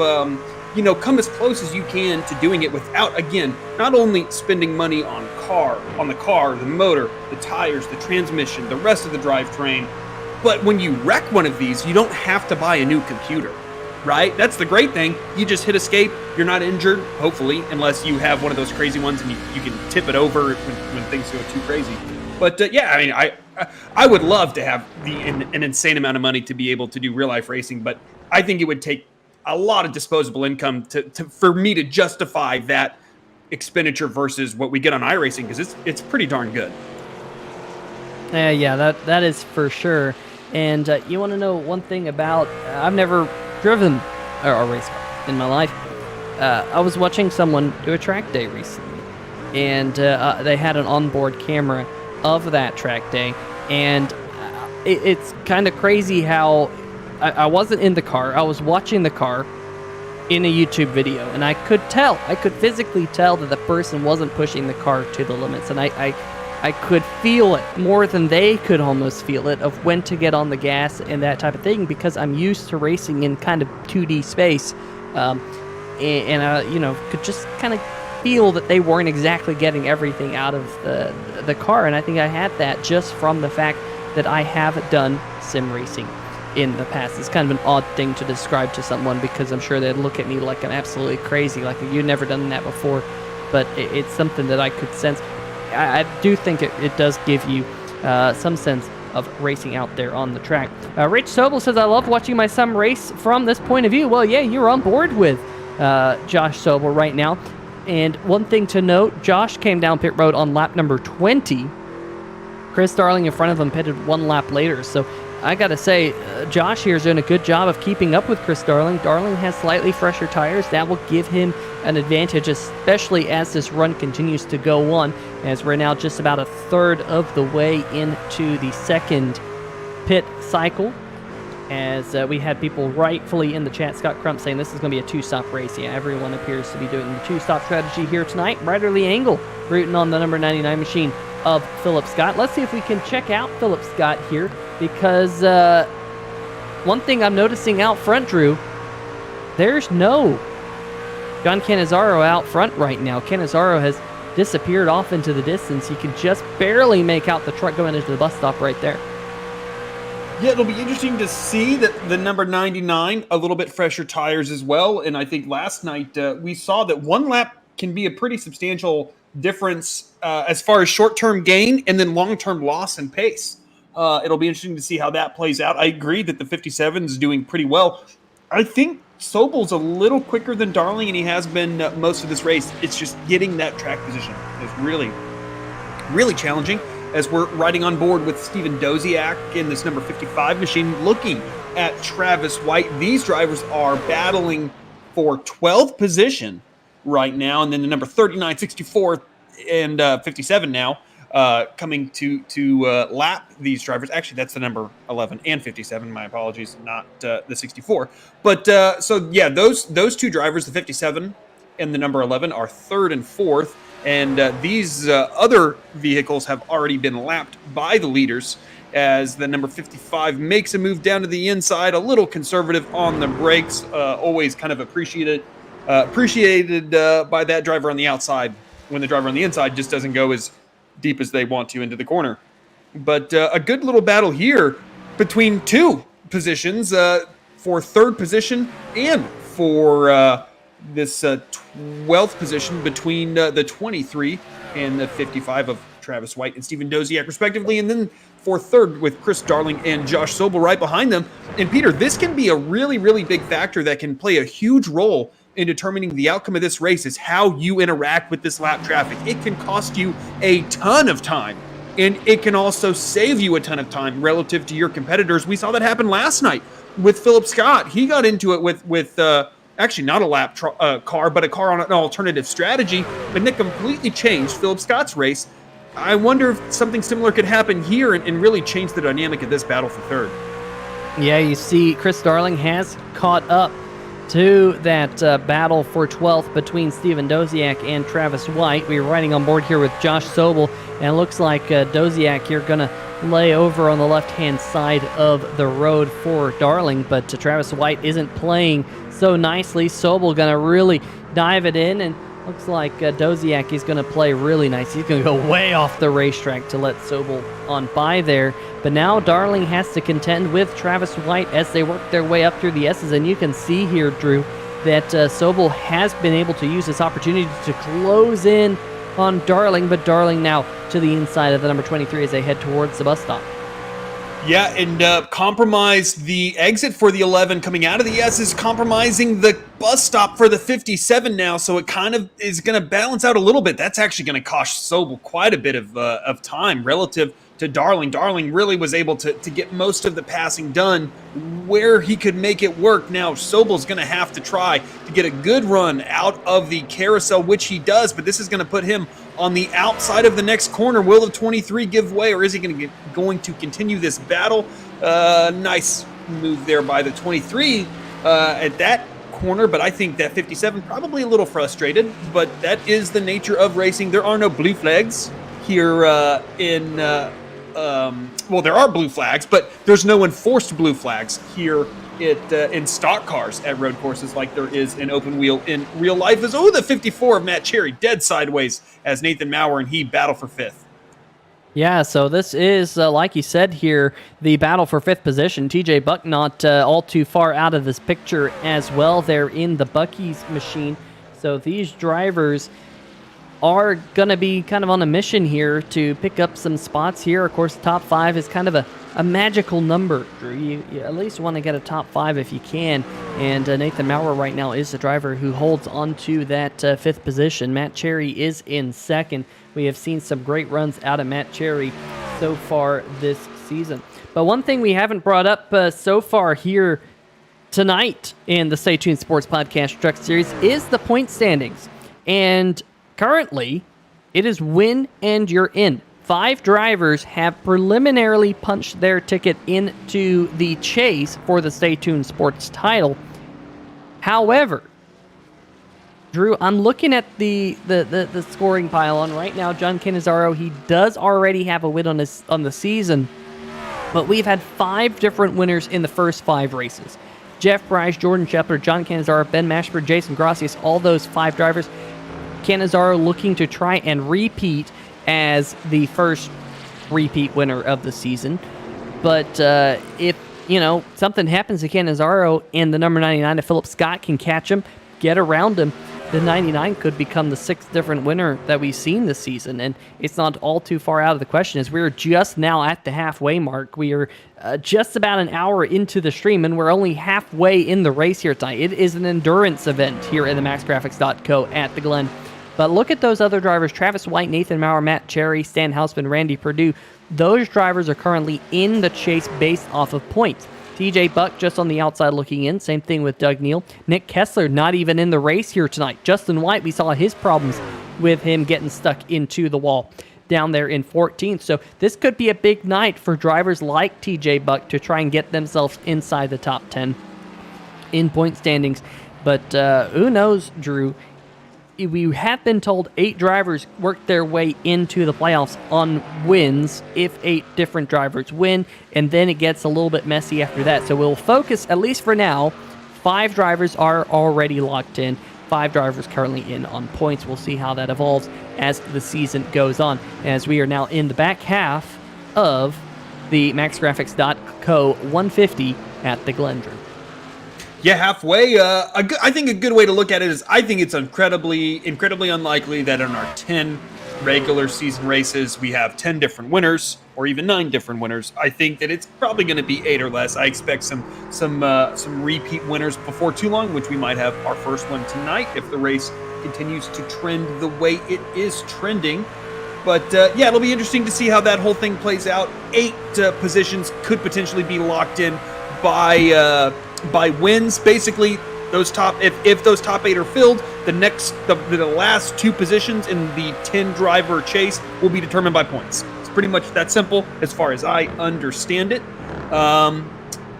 come as close as you can to doing it without, again, not only spending money on the car, the motor, the tires, the transmission, the rest of the drivetrain, but when you wreck one of these, you don't have to buy a new computer. Right? That's the great thing. You just hit escape. You're not injured, hopefully, unless you have one of those crazy ones and you can tip it over when things go too crazy. But yeah, I mean, I would love to have an insane amount of money to be able to do real life racing, but I think it would take a lot of disposable income for me to justify that expenditure versus what we get on iRacing, because it's pretty darn good. Yeah, that is for sure. And you want to know one thing about? I've never driven a race car in my life. I was watching someone do a track day recently, and they had an onboard camera of that track day, and it's kind of crazy how I wasn't in the car. I was watching the car in a YouTube video, and I could physically tell that the person wasn't pushing the car to the limits, and I could feel it more than they could almost feel it, of when to get on the gas and that type of thing, because I'm used to racing in kind of 2D space, and I could just kind of feel that they weren't exactly getting everything out of the car, and I think I had that just from the fact that I have done sim racing in the past. It's kind of an odd thing to describe to someone, because I'm sure they'd look at me like I'm absolutely crazy, like you've never done that before, but it's something that I could sense. I do think it does give you some sense of racing out there on the track. Rich Sobel says, I love watching my son race from this point of view. Well, yeah, you're on board with Josh Sobel right now. And one thing to note, Josh came down pit road on lap number 20. Chris Darling in front of him pitted one lap later. So I got to say, Josh here is doing a good job of keeping up with Chris Darling. Darling has slightly fresher tires. That will give him an advantage, especially as this run continues to go on, as we're now just about a third of the way into the second pit cycle. As we had people rightfully in the chat, Scott Crump saying this is going to be a two-stop race. Yeah, everyone appears to be doing the two-stop strategy here tonight. Riderly Angle rooting on the number 99 machine of Philip Scott. Let's see if we can check out Philip Scott here, because one thing I'm noticing out front, Drew, there's no John Cannizzaro out front right now. Cannizzaro has disappeared off into the distance. You can just barely make out the truck going into the bus stop right there. Yeah, it'll be interesting to see that the number 99, a little bit fresher tires as well. And I think last night we saw that one lap can be a pretty substantial difference as far as short-term gain and then long-term loss in pace. It'll be interesting to see how that plays out. I agree that the 57 is doing pretty well. I think Sobel's a little quicker than Darling, and he has been most of this race. It's just getting that track position is really, really challenging, as we're riding on board with Steven Doziak in this number 55 machine, looking at Travis White. These drivers are battling for 12th position right now, and then the number 39, 64, and 57 now coming to lap these drivers. Actually, that's the number 11 and 57. My apologies, not the 64. But so yeah, those two drivers, the 57 and the number 11, are third and fourth. And these other vehicles have already been lapped by the leaders, as the number 55 makes a move down to the inside, a little conservative on the brakes, always kind of appreciated by that driver on the outside, when the driver on the inside just doesn't go as deep as they want to into the corner. But a good little battle here between two positions for third position and for this 12th position between the 23 and the 55 of Travis White and Steven Doziak, respectively, and then for third with Chris Darling and Josh Sobel right behind them. And Peter, this can be a really, really big factor that can play a huge role in determining the outcome of this race, is how you interact with this lap traffic. It can cost you a ton of time, and it can also save you a ton of time relative to your competitors. We saw that happen last night with Philip Scott. He got into it with actually not a lap car, but a car on an alternative strategy, and it completely changed Philip Scott's race. I wonder if something similar could happen here and really change the dynamic of this battle for third. Yeah, you see Chris Darling has caught up to that battle for 12th between Steven Doziak and Travis White. We're riding on board here with Josh Sobel, and it looks like Doziak here going to lay over on the left-hand side of the road for Darling, but Travis White isn't playing so nicely. Sobel going to really dive it in, and looks like Doziak is going to play really nice. He's going to go way off the racetrack to let Sobel on by there. But now Darling has to contend with Travis White as they work their way up through the S's. And you can see here, Drew, that Sobel has been able to use this opportunity to close in on Darling, but Darling now to the inside of the number 23 as they head towards the bus stop. Yeah, and compromise the exit for the 11 coming out of the S is compromising the bus stop for the 57 now, so it kind of is going to balance out a little bit. That's actually going to cost Sobel quite a bit of time relative to Darling. Darling really was able to get most of the passing done where he could make it work. Now Sobel's going to have to try to get a good run out of the carousel, which he does, but this is going to put him on the outside of the next corner. Will the 23 give way, or is he going to continue this battle? Nice move there by the 23 at that corner, but I think that 57 probably a little frustrated, but that is the nature of racing. There are no blue flags here well, there are blue flags, but there's no enforced blue flags here in stock cars at road courses like there is in open wheel in real life. As the 54 of Matt Cherry dead sideways as Nathan Maurer and he battle for fifth. Yeah, so this is, like you said here, the battle for fifth position. TJ Buck not all too far out of this picture as well. They're in the Buc-ee's machine. So these drivers are going to be kind of on a mission here to pick up some spots here. Of course, top 5 is kind of a magical number, Drew. You at least want to get a top 5 if you can. And Nathan Maurer right now is the driver who holds onto that 5th position. Matt Cherry is in 2nd. We have seen some great runs out of Matt Cherry so far this season. But one thing we haven't brought up so far here tonight in the Stay Tuned Sports Podcast Truck Series is the point standings. And currently, it is win and you're in. 5 drivers have preliminarily punched their ticket into the chase for the Stay Tuned Sports title. However, Drew, I'm looking at the scoring pile right now. John Cannizzaro, he does already have a win on the season, but we've had 5 different winners in the first 5 races. Jeff Bryce, Jordan Shepard, John Cannizzaro, Ben Mashford, Jason Gracias, all those 5 drivers. Cannizzaro looking to try and repeat as the first repeat winner of the season. But if, something happens to Cannizzaro and the number 99 of Philip Scott can catch him, get around him, the 99 could become the 6th different winner that we've seen this season. And it's not all too far out of the question as we're just now at the halfway mark. We are just about an hour into the stream, and we're only halfway in the race here tonight. It is an endurance event here at the MaxGrafix.co at the Glen. But look at those other drivers, Travis White, Nathan Maurer, Matt Cherry, Stan Hausman, Randy Perdue. Those drivers are currently in the chase based off of points. TJ Buck just on the outside looking in. Same thing with Doug Neal. Nick Kessler not even in the race here tonight. Justin White, we saw his problems with him getting stuck into the wall down there in 14th. So this could be a big night for drivers like TJ Buck to try and get themselves inside the top 10 in point standings. But who knows, Drew? We have been told 8 drivers work their way into the playoffs on wins if 8 different drivers win, and then it gets a little bit messy after that. So we'll focus, at least for now, 5 drivers are already locked in, 5 drivers currently in on points. We'll see how that evolves as the season goes on, as we are now in the back half of the MaxGrafix.co 150 at the Glen, Drew. Yeah, halfway. I think a good way to look at it is I think it's incredibly unlikely that in our 10 regular season races we have 10 different winners or even 9 different winners. I think that it's probably going to be 8 or less. I expect some repeat winners before too long, which we might have our first one tonight if the race continues to trend the way it is trending. But yeah, it'll be interesting to see how that whole thing plays out. 8 positions could potentially be locked in by wins. Basically, those top if those top 8 are filled, the last 2 positions in the 10 driver chase will be determined by points. It's pretty much that simple as far as I understand it.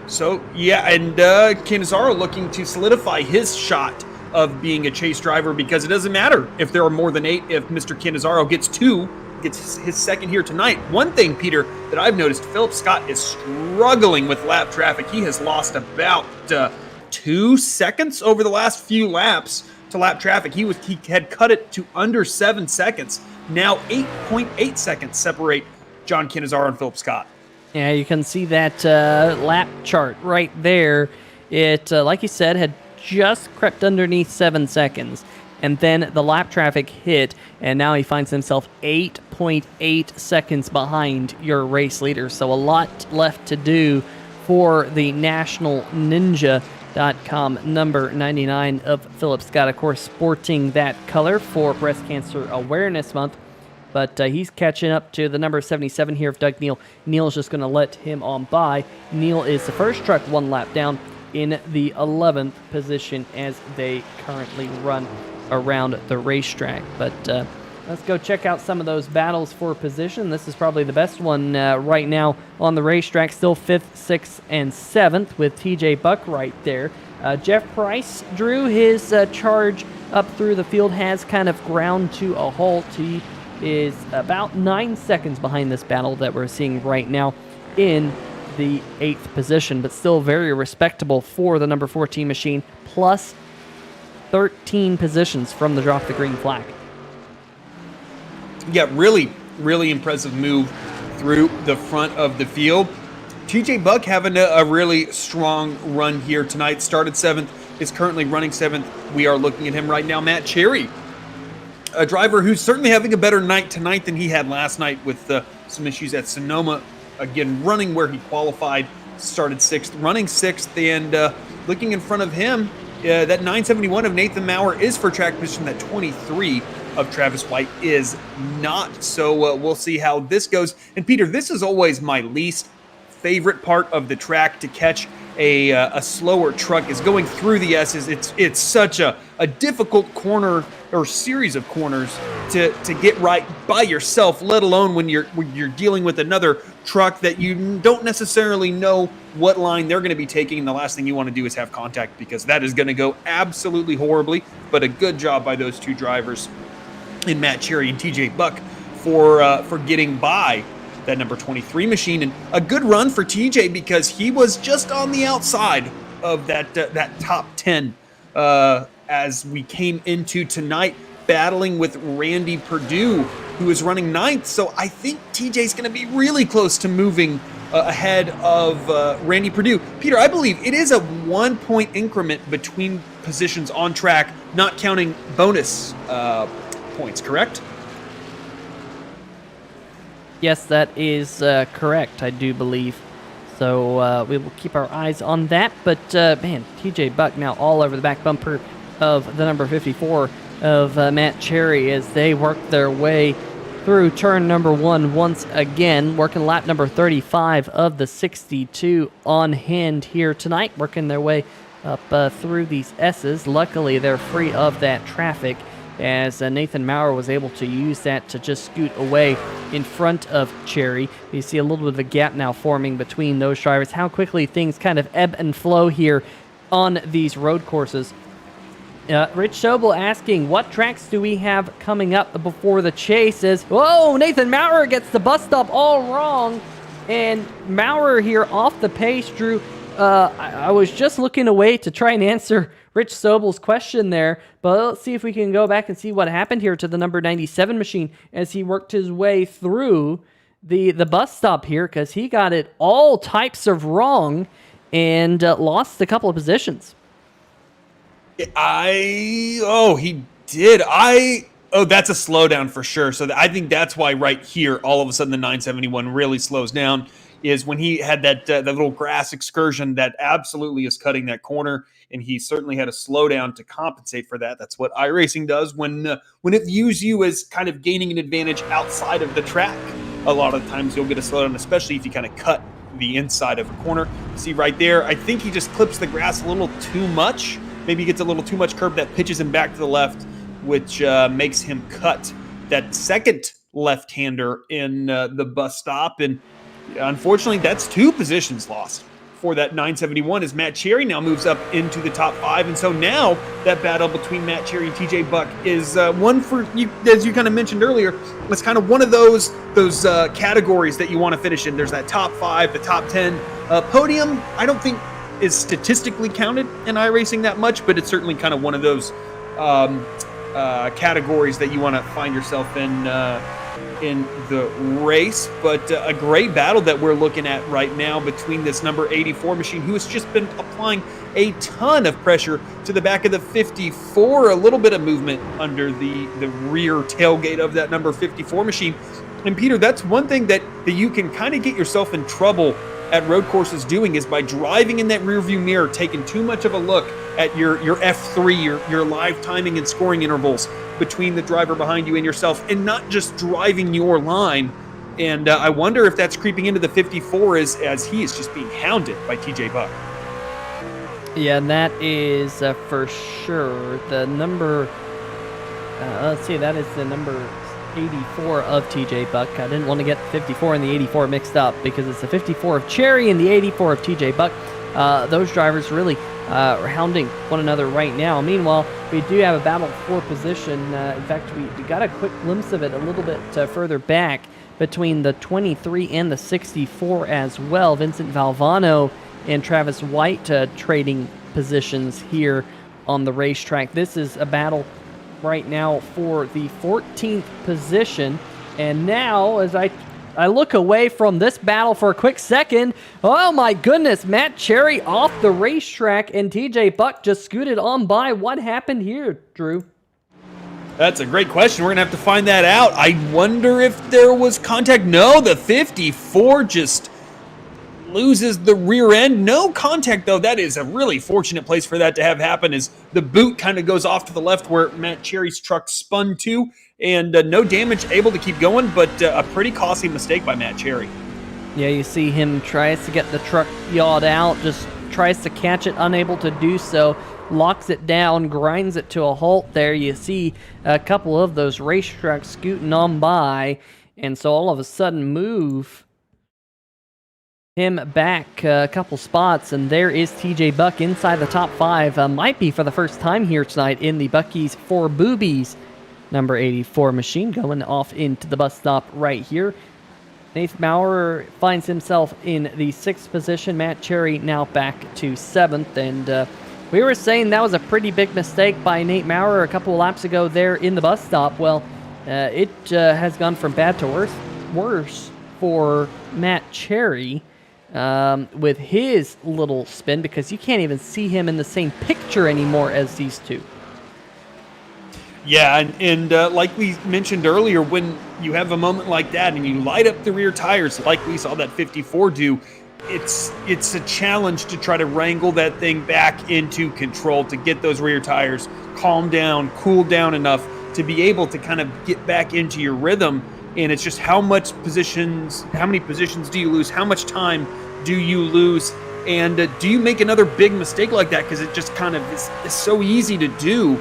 So yeah, and Cannizzaro looking to solidify his shot of being a chase driver, because it doesn't matter if there are more than 8. If Mr. Cannizzaro gets his second here tonight. One thing, Peter, that I've noticed, Philip Scott is struggling with lap traffic. He has lost about 2 seconds over the last few laps to lap traffic. He had cut it to under 7 seconds. Now 8.8 seconds separate John Cannizzaro and Philip Scott. Yeah, you can see that lap chart right there. It, like you said, had just crept underneath 7 seconds. and then the lap traffic hit, and now he finds himself 8.8 seconds behind your race leader. So a lot left to do for the National Ninja.com number 99 of Philip Scott, of course, sporting that color for Breast Cancer Awareness Month. But he's catching up to the number 77 here of Doug Neal. Neal's just going to let him on by. Neal is the first truck one lap down in the 11th position as they currently run around the racetrack. But let's go check out some of those battles for position. This is probably the best one right now on the racetrack. Still 5th, 6th, and 7th with TJ Buck right there. Jeff Price drew his charge up through the field, has kind of ground to a halt. He is about 9 seconds behind this battle that we're seeing right now in the 8th position, but still very respectable for the number 14 machine, plus 13 positions from the drop the green flag. Yeah, really, really impressive move through the front of the field. TJ Buck having a really strong run here tonight. Started 7th, is currently running 7th. We are looking at him right now. Matt Cherry, a driver who's certainly having a better night tonight than he had last night with some issues at Sonoma. Again, running where he qualified, started 6th, running 6th, and looking in front of him, that 971 of Nathan Maurer is for track position. That 23 of Travis White is not. So we'll see how this goes. And Peter, this is always my least favorite part of the track, to catch a slower truck, is going through the S's. It's such a difficult corner or series of corners to get right by yourself, let alone when you're dealing with another truck that you don't necessarily know what line they're going to be taking. And the last thing you want to do is have contact, because that is going to go absolutely horribly. But a good job by those two drivers in Matt Cherry and TJ Buck for getting by that number 23 machine. And a good run for TJ, because he was just on the outside of that top 10 as we came into tonight, battling with Randy Perdue, who is running 9th. So I think TJ's going to be really close to moving ahead of Randy Perdue. Peter, I believe it is a 1-point increment between positions on track, not counting bonus points, correct? Yes, that is correct, I do believe. So we will keep our eyes on that. But, man, TJ Buck now all over the back bumper of the number 54 of Matt Cherry as they work their way through turn number 1 once again, working lap number 35 of the 62 on hand here tonight, working their way up through these S's. Luckily, they're free of that traffic, as Nathan Maurer was able to use that to just scoot away in front of Cherry. You see a little bit of a gap now forming between those drivers. How quickly things kind of ebb and flow here on these road courses. Rich Sobel asking, what tracks do we have coming up before the chase? Is, whoa, Nathan Maurer gets the bus stop all wrong. And Maurer here off the pace, Drew. I was just looking away to try and answer Rich Sobel's question there, but let's see if we can go back and see what happened here to the number 97 machine as he worked his way through the bus stop here, because he got it all types of wrong and lost a couple of positions. He did. That's a slowdown for sure. So I think that's why right here, all of a sudden the 971 really slows down, is when he had that little grass excursion that absolutely is cutting that corner, and he certainly had a slowdown to compensate for that. That's what iRacing does when it views you as kind of gaining an advantage outside of the track. A lot of times you'll get a slowdown, especially if you kind of cut the inside of a corner. See right there, I think he just clips the grass a little too much. Maybe he gets a little too much curb that pitches him back to the left, which makes him cut that second left-hander in the bus stop. And unfortunately, that's 2 positions lost for that 971 as Matt Cherry now moves up into the top 5. And so now that battle between Matt Cherry and TJ Buck is one for, you, as you kind of mentioned earlier, it's kind of one of those categories that you want to finish in. There's that top 5, the top 10. Podium, I don't think is statistically counted in iRacing that much, but it's certainly kind of one of those categories that you want to find yourself in in the race, but a great battle that we're looking at right now between this number 84 machine, who has just been applying a ton of pressure to the back of the 54, a little bit of movement under the rear tailgate of that number 54 machine. And Peter, that's one thing that you can kind of get yourself in trouble at road courses doing, is by driving in that rear view mirror, taking too much of a look at your F3, your live timing and scoring intervals between the driver behind you and yourself, and not just driving your line. And I wonder if that's creeping into the 54 as he is just being hounded by TJ Buck. Yeah, and that is for sure the number. Let's see, that is the number 84 of TJ Buck. I didn't want to get the 54 and the 84 mixed up, because it's the 54 of Cherry and the 84 of TJ Buck. Those drivers really are hounding one another right now. Meanwhile, we do have a battle for position. In fact, we got a quick glimpse of it a little bit further back between the 23 and the 64 as well. Vincent Valvano and Travis White trading positions here on the racetrack. This is a battle right now for the 14th position. And now, as I look away from this battle for a quick second, oh my goodness, Matt Cherry off the racetrack and TJ Buck just scooted on by. What happened here, Drew? That's a great question. We're going to have to find that out. I wonder if there was contact. No, the 54 just loses the rear end. No contact, though. That is a really fortunate place for that to have happen, as the boot kind of goes off to the left where Matt Cherry's truck spun to, and no damage, able to keep going, but a pretty costly mistake by Matt Cherry. Yeah, you see him tries to get the truck yawed out, just tries to catch it, unable to do so, locks it down, grinds it to a halt there. You see a couple of those race trucks scooting on by, and so all of a sudden move him back a couple spots, and there is TJ Buck inside the top 5. Might be for the first time here tonight in the Buc-ee's for Boobies number 84 machine, going off into the bus stop right here. Nathan Maurer finds himself in the 6th position. Matt Cherry now back to 7th, and we were saying that was a pretty big mistake by Nate Maurer a couple of laps ago there in the bus stop. Well, it has gone from bad to worse for Matt Cherry with his little spin, because you can't even see him in the same picture anymore as these two. Yeah, and like we mentioned earlier, when you have a moment like that and you light up the rear tires like we saw that 54 do, it's a challenge to try to wrangle that thing back into control, to get those rear tires calm down, cool down enough to be able to kind of get back into your rhythm. And it's just how many positions do you lose? How much time do you lose? And do you make another big mistake like that? Because it just kind of is so easy to do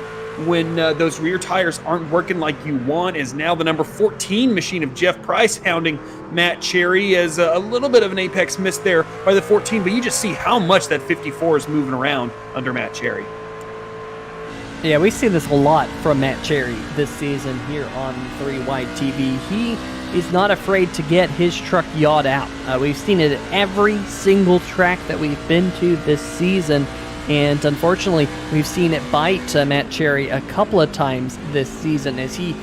when those rear tires aren't working like you want. Is now the number 14 machine of Jeff Price hounding Matt Cherry, as a little bit of an apex miss there by the 14, but you just see how much that 54 is moving around under Matt Cherry. Yeah, we see this a lot from Matt Cherry this season here on 3 Wide TV. He is not afraid to get his truck yawed out. We've seen it at every single track that we've been to this season, and unfortunately, we've seen it bite Matt Cherry a couple of times this season as he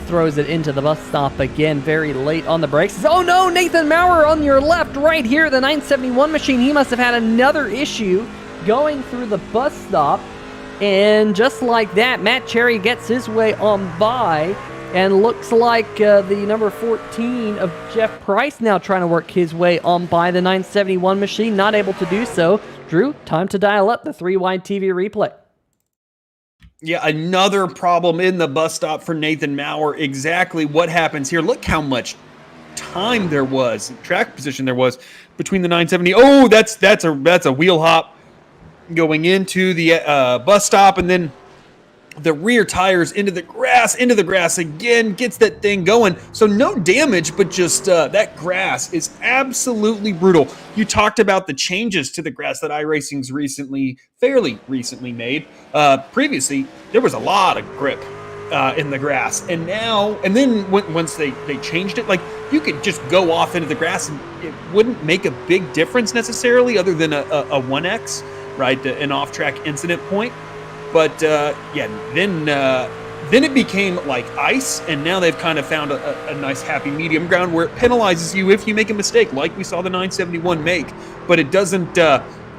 throws it into the bus stop again very late on the brakes. Oh no, Nathan Maurer on your left right here, the 971 machine. He must have had another issue going through the bus stop. And just like that, Matt Cherry gets his way on by, and looks like the number 14 of Jeff Price now trying to work his way on by the 971 machine, not able to do so. Drew, time to dial up the 3 Wide TV replay. Yeah, another problem in the bus stop for Nathan Maurer. Exactly what happens here. Look how much time there was, track position there was between the 970. Oh, that's a wheel hop going into the bus stop, and then the rear tires into the grass again, gets that thing going. So no damage, but just that grass is absolutely brutal. You talked about the changes to the grass that iRacing's fairly recently made. Previously, there was a lot of grip in the grass, and then once they changed it, like, you could just go off into the grass and it wouldn't make a big difference necessarily, other than a 1X, right, an off-track incident point. But then Then it became like ice, and now they've kind of found a nice happy medium ground where it penalizes you if you make a mistake, like we saw the 971 make, but it doesn't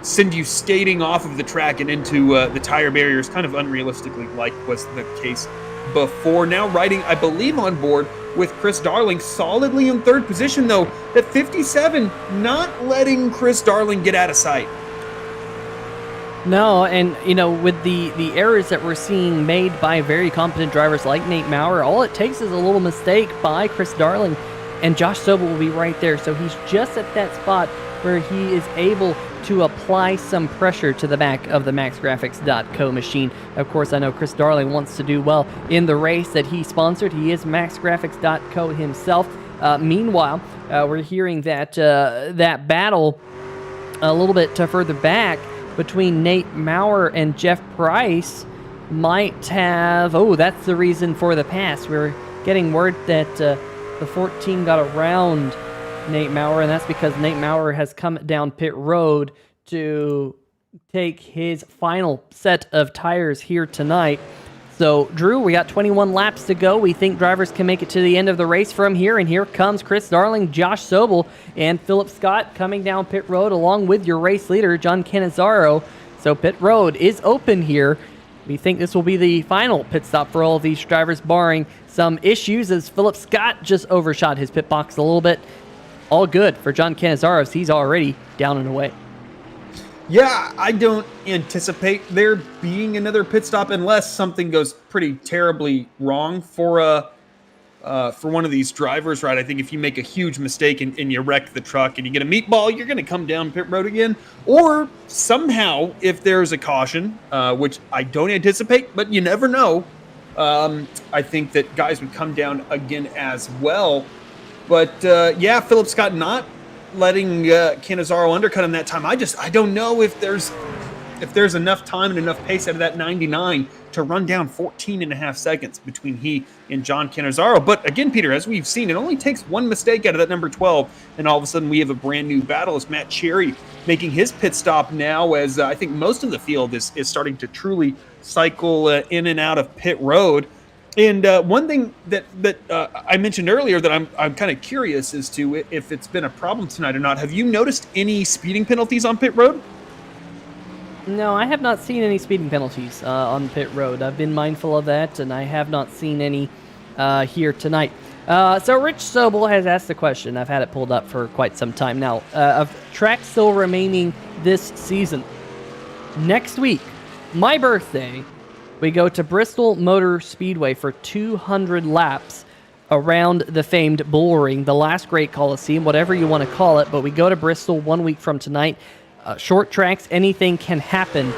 send you skating off of the track and into the tire barriers, kind of unrealistically like was the case before. Now riding, I believe, on board with Chris Darling, solidly in third position, though, at 57, not letting Chris Darling get out of sight. No, and, with the errors that we're seeing made by very competent drivers like Nate Maurer, all it takes is a little mistake by Chris Darling, and Josh Sobel will be right there. So he's just at that spot where he is able to apply some pressure to the back of the MaxGrafix.co machine. Of course, I know Chris Darling wants to do well in the race that he sponsored. He is MaxGrafix.co himself. Meanwhile, we're hearing that that battle a little bit further back between Nate Maurer and Jeff Price might have... Oh, that's the reason for the pass. We're getting word that the 14 got around Nate Maurer, and that's because Nate Maurer has come down pit road to take his final set of tires here tonight. So, Drew, we got 21 laps to go. We think drivers can make it to the end of the race from here, and here comes Chris Darling, Josh Sobel, and Philip Scott coming down pit road along with your race leader, John Cannizzaro. So pit road is open here. We think this will be the final pit stop for all of these drivers, barring some issues as Philip Scott just overshot his pit box a little bit. All good for John Cannizzaro, as he's already down and away. Yeah, I don't anticipate there being another pit stop unless something goes pretty terribly wrong for one of these drivers, right? I think if you make a huge mistake and you wreck the truck and you get a meatball, you're going to come down pit road again. Or somehow, if there's a caution, which I don't anticipate, but you never know, I think that guys would come down again as well. But yeah, Philip Scott not letting Cannizzaro undercut him that time. I don't know if there's enough time and enough pace out of that 99 to run down 14 and a half seconds between he and John Cannizzaro. But again, Peter, as we've seen, it only takes one mistake out of that number 12, and all of a sudden we have a brand new battle as Matt Cherry making his pit stop now, as I think most of the field is starting to truly cycle in and out of pit road. And one thing that I mentioned earlier that I'm kind of curious as to if it's been a problem tonight or not. Have you noticed any speeding penalties on pit road? No, I have not seen any speeding penalties on pit road. I've been mindful of that, and I have not seen any here tonight. So Rich Sobel has asked the question. I've had it pulled up for quite some time now. Of tracks still remaining this season. Next week, my birthday, we go to Bristol Motor Speedway for 200 laps around the famed Bull Ring, the last great Coliseum, whatever you want to call it. But we go to Bristol 1 week from tonight. Short tracks, anything can happen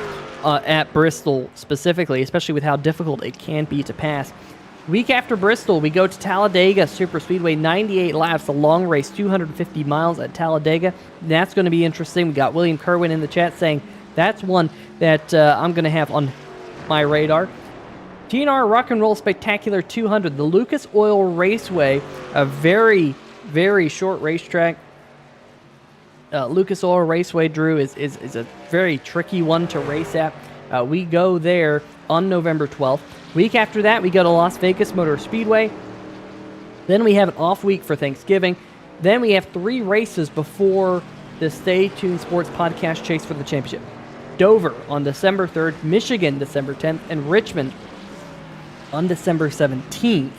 at Bristol specifically, especially with how difficult it can be to pass. Week after Bristol, we go to Talladega Super Speedway, 98 laps, a long race, 250 miles at Talladega. That's going to be interesting. We got William Kerwin in the chat saying that's one that I'm going to have on my radar. TNR Rock and Roll Spectacular 200, the Lucas Oil Raceway, a very, very short racetrack. Lucas Oil Raceway, Drew, is a very tricky one to race at. We go there on November 12th. Week after that, we go to Las Vegas Motor Speedway. Then we have an off week for Thanksgiving. Then we have 3 races before the Stay Tuned Sports Podcast Chase for the Championship. Dover on December 3rd, Michigan December 10th, and Richmond on December 17th.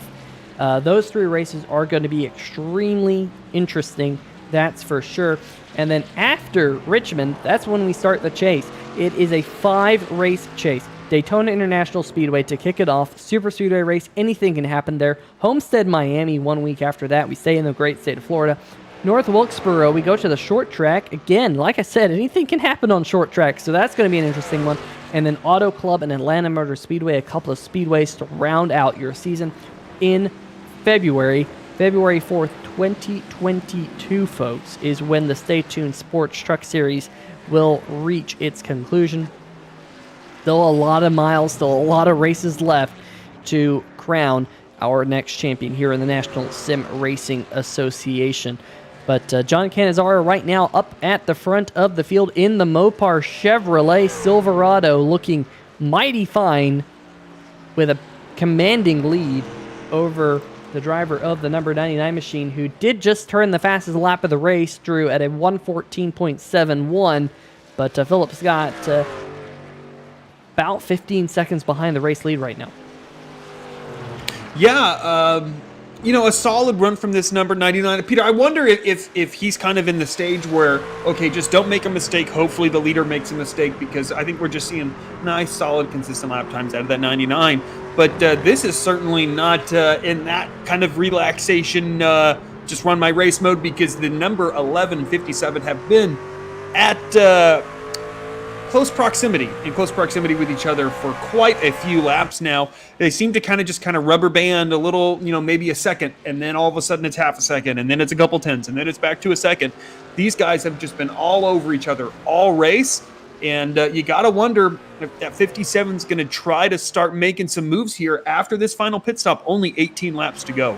Those 3 races are going to be extremely interesting, that's for sure. And then after Richmond, that's when we start the chase. It is a 5-race chase. Daytona International Speedway to kick it off. Super Speedway race, anything can happen there. Homestead, Miami, 1 week after that. We stay in the great state of Florida. North Wilkesboro, we go to the short track. Again, like I said, anything can happen on short track, so that's going to be an interesting one. And then Auto Club and Atlanta Motor Speedway, a couple of speedways to round out your season in February. February 4th, 2022, folks, is when the Stay Tuned Sports Truck Series will reach its conclusion. Still a lot of miles, still a lot of races left to crown our next champion here in the National Sim Racing Association. But John Cannizzaro right now up at the front of the field in the Mopar Chevrolet Silverado, looking mighty fine with a commanding lead over the driver of the number 99 machine, who did just turn the fastest lap of the race, Drew, at a 1:14.71. But Philip Scott about 15 seconds behind the race lead right now. Yeah, a solid run from this number 99. Peter, I wonder if he's kind of in the stage where, okay, just don't make a mistake. Hopefully the leader makes a mistake, because I think we're just seeing nice, solid, consistent lap times out of that 99. But this is certainly not in that kind of relaxation, just run my race mode, because the number 11 and 57 have been at close proximity with each other for quite a few laps now. They seem to kind of rubber band a little, maybe a second, and then all of a sudden it's half a second, and then it's a couple tenths, and then it's back to a second. These guys have just been all over each other all race, and you got to wonder if that 57 is going to try to start making some moves here after this final pit stop. Only 18 laps to go.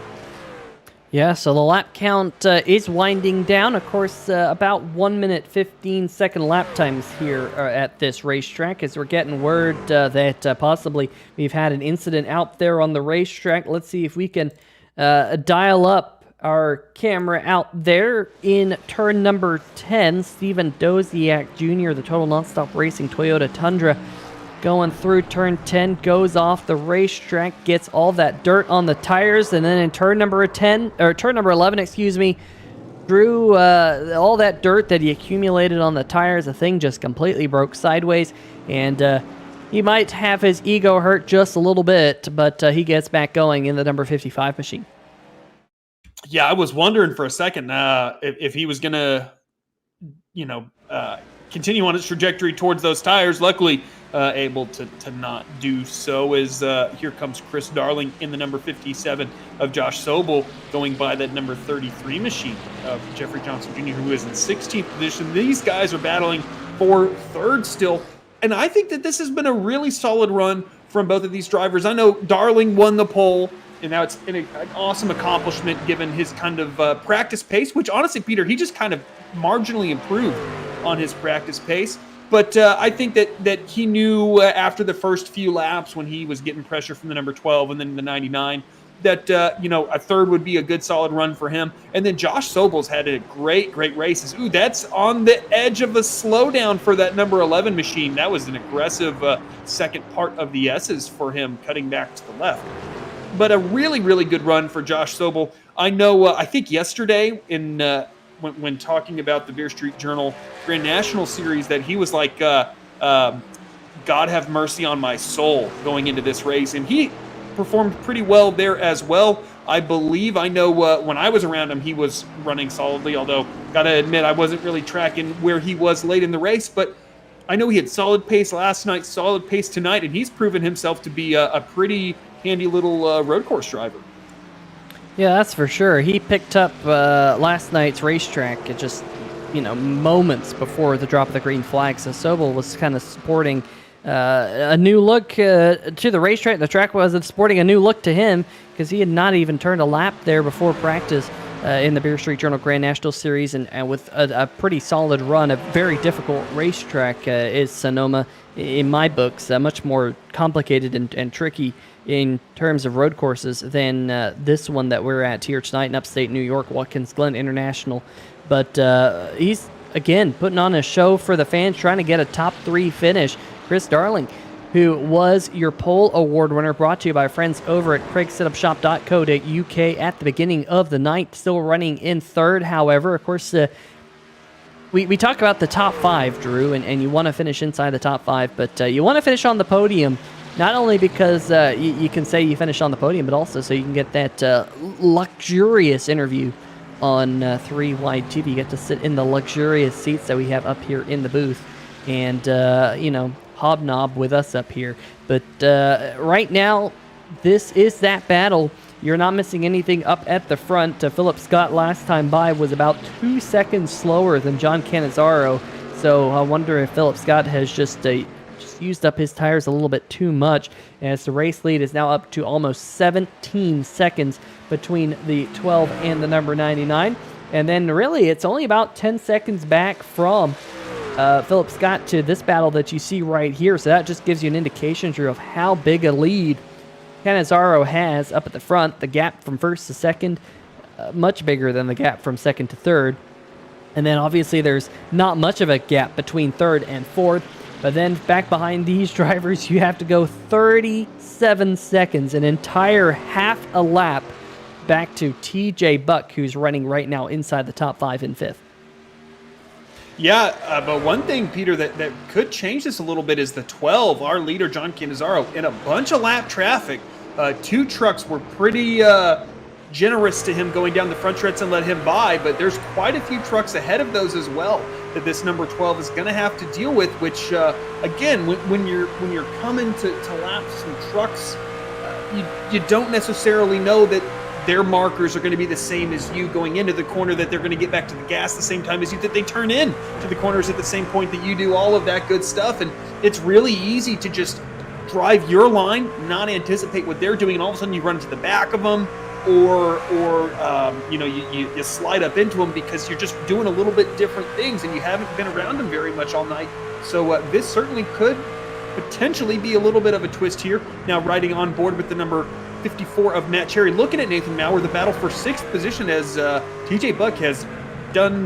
Yeah, so the lap count is winding down. Of course, about 1 minute 15 second lap times here at this racetrack, as we're getting word that possibly we've had an incident out there on the racetrack. Let's see if we can dial up our camera out there in turn number 10. Steven Doziak Jr., the Total Nonstop Racing Toyota Tundra, going through turn 10, goes off the racetrack, gets all that dirt on the tires, and then in turn number 11, Drew, all that dirt that he accumulated on the tires, the thing just completely broke sideways, and he might have his ego hurt just a little bit, but he gets back going in the number 55 machine. Yeah, I was wondering for a second if he was going to, continue on his trajectory towards those tires. Luckily, able to not do so, as here comes Chris Darling in the number 57 of Josh Sobel, going by that number 33 machine of Jeffrey Johnson Jr., who is in 16th position. These guys are battling for third still, and I think that this has been a really solid run from both of these drivers. I know Darling won the pole, and now it's an awesome accomplishment given his kind of practice pace, which honestly, Peter, he just kind of marginally improved on his practice pace. But I think that he knew after the first few laps, when he was getting pressure from the number 12 and then the 99, that a third would be a good solid run for him. And then Josh Sobel's had a great races. Ooh, that's on the edge of a slowdown for that number 11 machine. That was an aggressive second part of the S's for him, cutting back to the left. But a really good run for Josh Sobel. I know, I think yesterday in when talking about the Beer Street Journal Grand National Series, that he was like, God have mercy on my soul going into this race. And he performed pretty well there as well. I believe, I know when I was around him, he was running solidly, although got to admit, I wasn't really tracking where he was late in the race. But I know he had solid pace last night, solid pace tonight, and he's proven himself to be a pretty handy little road course driver. Yeah, that's for sure. He picked up last night's racetrack at just, moments before the drop of the green flag. So Sobel was kind of sporting a new look to the racetrack. The track wasn't sporting a new look to him, because he had not even turned a lap there before practice in the Beer Street Journal Grand National Series, and with a pretty solid run. A very difficult racetrack is Sonoma, in my books, much more complicated and tricky in terms of road courses than this one that we're at here tonight in upstate New York, Watkins Glen International. But he's, again, putting on a show for the fans, trying to get a top 3 finish. Chris Darling, who was your pole award winner, brought to you by friends over at craigsetupshop.co.uk at the beginning of the night, still running in third. However, of course, we talk about the top 5, Drew, and you want to finish inside the top 5, but you want to finish on the podium, not only because you can say you finished on the podium, but also so you can get that luxurious interview on 3 Wide TV. You get to sit in the luxurious seats that we have up here in the booth and, hobnob with us up here. But right now, this is that battle. You're not missing anything up at the front. Philip Scott last time by was about 2 seconds slower than John Cannizzaro. So I wonder if Philip Scott has just used up his tires a little bit too much, as the race lead is now up to almost 17 seconds between the 12 and the number 99. And then really it's only about 10 seconds back from Philip Scott to this battle that you see right here. So that just gives you an indication, Drew, of how big a lead Cannizzaro has up at the front. The gap from first to second, much bigger than the gap from second to third. And then obviously there's not much of a gap between third and fourth. But then back behind these drivers, you have to go 37 seconds, an entire half a lap back to TJ Buck, who's running right now inside the top 5 in 5th. Yeah, but one thing, Peter, that could change this a little bit is the 12, our leader, John Cannizzaro, in a bunch of lap traffic. 2 trucks were pretty generous to him going down the front stretch and let him by, but there's quite a few trucks ahead of those as well that this number 12 is going to have to deal with, which, again, when you're coming to lap some trucks, you don't necessarily know that their markers are going to be the same as you going into the corner, that they're going to get back to the gas the same time as you, that they turn in to the corners at the same point that you do, all of that good stuff. And it's really easy to just drive your line, not anticipate what they're doing, and all of a sudden you run to the back of them, or you slide up into them because you're just doing a little bit different things and you haven't been around them very much all night. So this certainly could potentially be a little bit of a twist here. Now riding on board with the number 54 of Matt Cherry, looking at Nathan Maurer, the battle for 6th position as TJ Buck has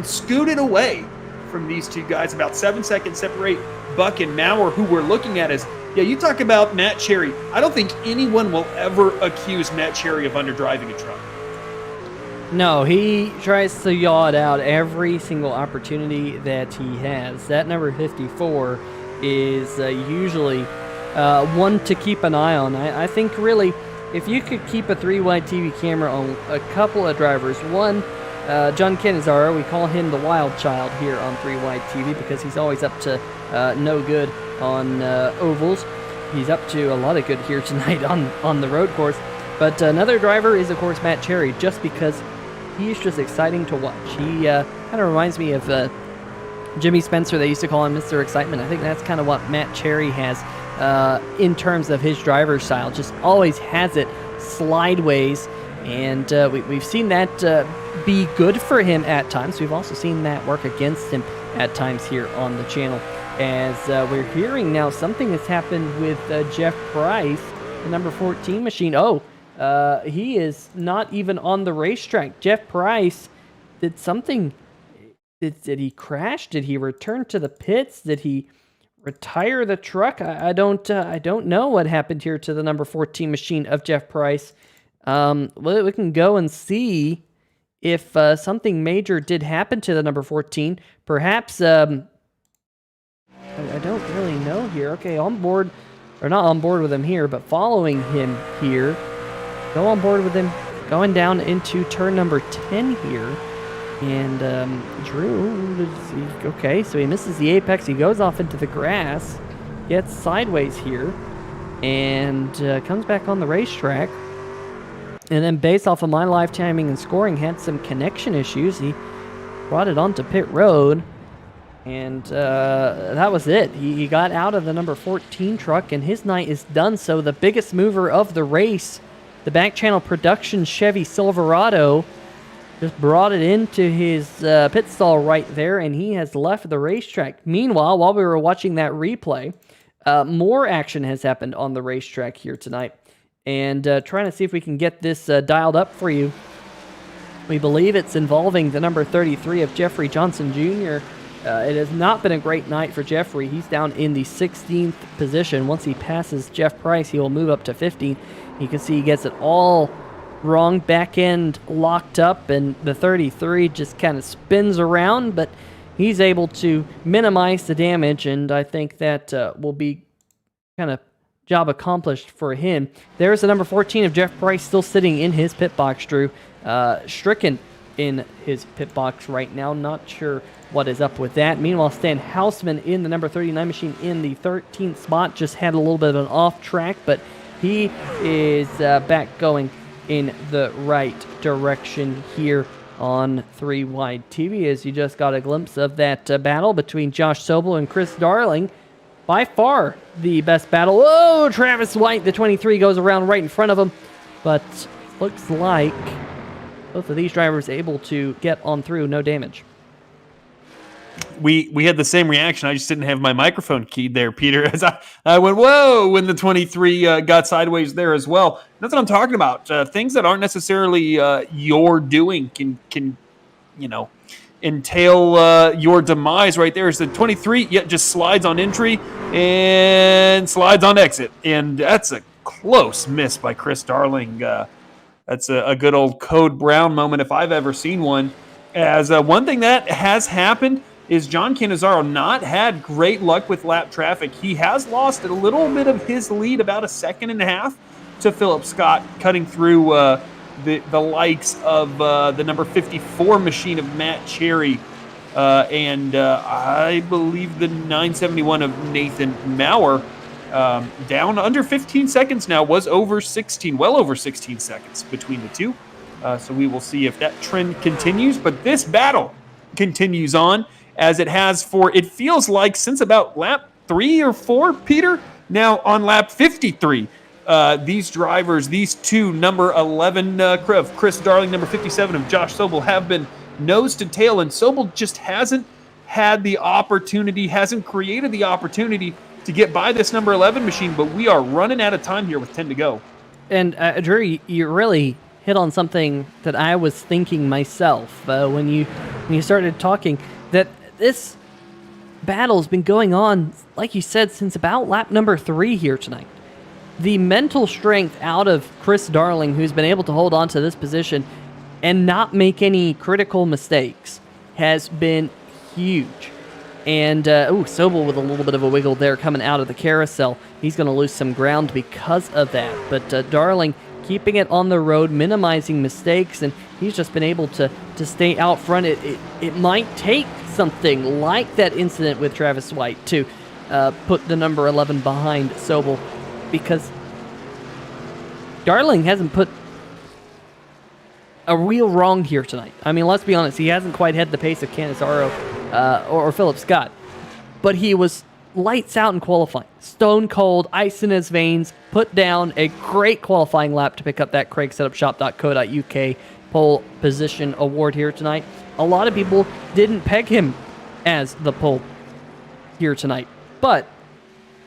scooted away from these two guys. About 7 seconds separate Buck and Maurer, who we're looking at as, yeah, you talk about Matt Cherry. I don't think anyone will ever accuse Matt Cherry of underdriving a truck. No, he tries to yaw it out every single opportunity that he has. That number 54 is usually one to keep an eye on. I think really, if you could keep a 3-wide TV camera on a couple of drivers, one, John Cannizzaro, we call him the wild child here on 3-wide TV because he's always up to no good on ovals. He's up to a lot of good here tonight on the road course. But another driver is, of course, Matt Cherry, just because he's just exciting to watch. He kind of reminds me of Jimmy Spencer. They used to call him Mr. Excitement. I think that's kind of what Matt Cherry has in terms of his driver's style. Just always has it slideways, and we've seen that be good for him at times. We've also seen that work against him at times here on the channel. As we're hearing now, something has happened with Jeff Price, the number 14 machine. He is not even on the racetrack. Jeff Price did something. Did he crash? Did he return to the pits? Did he retire the truck? I don't know what happened here to the number 14 machine of Jeff Price. Well, we can go and see if something major did happen to the number 14. Perhaps, I don't really know here. Okay, on board, or not on board with him here, but following him here. Go on board with him, going down into turn number 10 here. And Drew, okay, so he misses the apex. He goes off into the grass, gets sideways here, and comes back on the racetrack. And then based off of my live timing and scoring, had some connection issues. He brought it onto pit road, and that was it. He got out of the number 14 truck, and his night is done. So the biggest mover of the race, the Back Channel Productions Chevy Silverado, just brought it into his pit stall right there, and he has left the racetrack. Meanwhile, while we were watching that replay, more action has happened on the racetrack here tonight. And trying to see if we can get this dialed up for you. We believe it's involving the number 33 of Jeffrey Johnson Jr. It has not been a great night for Jeffrey. He's down in the 16th position. Once he passes Jeff Price, he will move up to 15th. You can see he gets it all wrong, back end locked up, and the 33 just kind of spins around, but he's able to minimize the damage, and I think that will be kind of job accomplished for him. There's the number 14 of Jeff Price still sitting in his pit box, Drew. Stricken in his pit box right now. Not sure what is up with that. Meanwhile, Stan Hausman in the number 39 machine in the 13th spot just had a little bit of an off track, but he is back going in the right direction here on 3-Wide TV, as you just got a glimpse of that battle between Josh Sobel and Chris Darling. By far the best battle. Whoa, Travis White, the 23, goes around right in front of him, but looks like both of these drivers able to get on through, no damage. we had the same reaction. I just didn't have my microphone keyed there, Peter, as I went, whoa, when the 23 got sideways there as well. That's what I'm talking about. Things that aren't necessarily your doing can entail your demise right there. Is the 23 just slides on entry and slides on exit. And that's a close miss by Chris Darling. That's a good old Code Brown moment if I've ever seen one. As one thing that has happened is John Cannizzaro not had great luck with lap traffic. He has lost a little bit of his lead, about a second and a half, to Philip Scott, cutting through the likes of the number 54 machine of Matt Cherry and I believe the 971 of Nathan Maurer. Down under 15 seconds now, was over 16, well over 16 seconds between the two. So we will see if that trend continues. But this battle continues on as it has for, it feels like, since about lap 3 or 4, Peter. Now on lap 53, these drivers, these two, number 11 of Chris Darling, number 57 of Josh Sobel, have been nose to tail. And Sobel just hasn't had the opportunity, hasn't created the opportunity to get by this number 11 machine. But we are running out of time here with 10 to go. And Drew, you really hit on something that I was thinking myself when you started talking, that this battle's been going on, like you said, since about lap number 3 here tonight. The mental strength out of Chris Darling, who's been able to hold on to this position and not make any critical mistakes, has been huge. And, Sobel with a little bit of a wiggle there coming out of the carousel. He's going to lose some ground because of that. But Darling keeping it on the road, minimizing mistakes, and he's just been able to stay out front. It might take something like that incident with Travis White to put the number 11 behind Sobel, because Darling hasn't put a real wrong here tonight. I mean, let's be honest, he hasn't quite had the pace of Cannizzaro or Philip Scott, but he was lights out in qualifying, stone cold, ice in his veins, put down a great qualifying lap to pick up that craigsetupshop.co.uk pole position award here tonight. A lot of people didn't peg him as the pole here tonight, but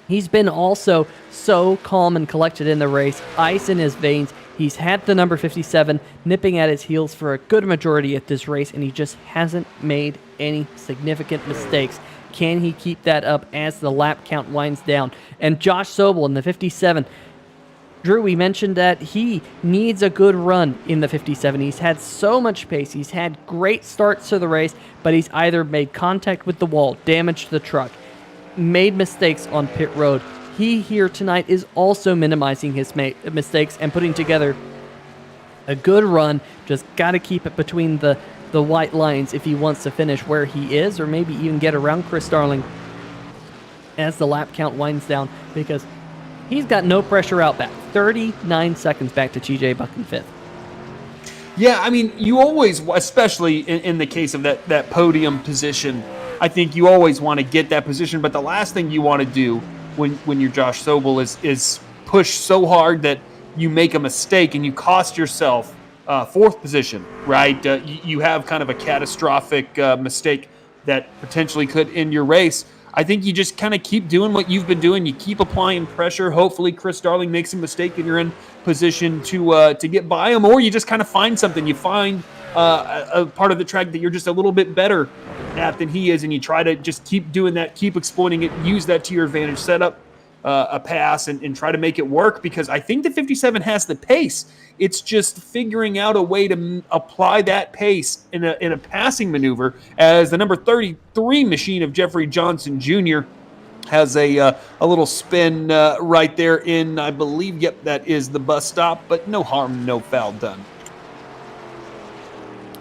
he's been also so calm and collected in the race, ice in his veins. He's had the number 57 nipping at his heels for a good majority at this race, and he just hasn't made any significant mistakes. Can he keep that up as the lap count winds down? And Josh Sobel in the 57. Drew, we mentioned that he needs a good run in the 57. He's had so much pace. He's had great starts to the race, but he's either made contact with the wall, damaged the truck, made mistakes on pit road. He here tonight is also minimizing his mistakes and putting together a good run. Just got to keep it between the white lines if he wants to finish where he is, or maybe even get around Chris Darling as the lap count winds down, because he's got no pressure out back. 39 seconds back to TJ Buck in 5th. Yeah, I mean, you always, especially in the case of that podium position, I think you always want to get that position, but the last thing you want to do when you're Josh Sobel is push so hard that you make a mistake and you cost yourself 4th position, right? You have kind of a catastrophic mistake that potentially could end your race. I think you just kind of keep doing what you've been doing. You keep applying pressure. Hopefully Chris Darling makes a mistake and you're in position to get by him, or you just kind of find something. You find a part of the track that you're just a little bit better at than he is, and you try to just keep doing that, keep exploiting it, use that to your advantage, set up a pass and try to make it work, because I think the 57 has the pace. It's just figuring out a way to apply that pace in a passing maneuver, as the number 33 machine of Jeffrey Johnson Jr. has a little spin right there in, I believe, that is the bus stop, but no harm, no foul done.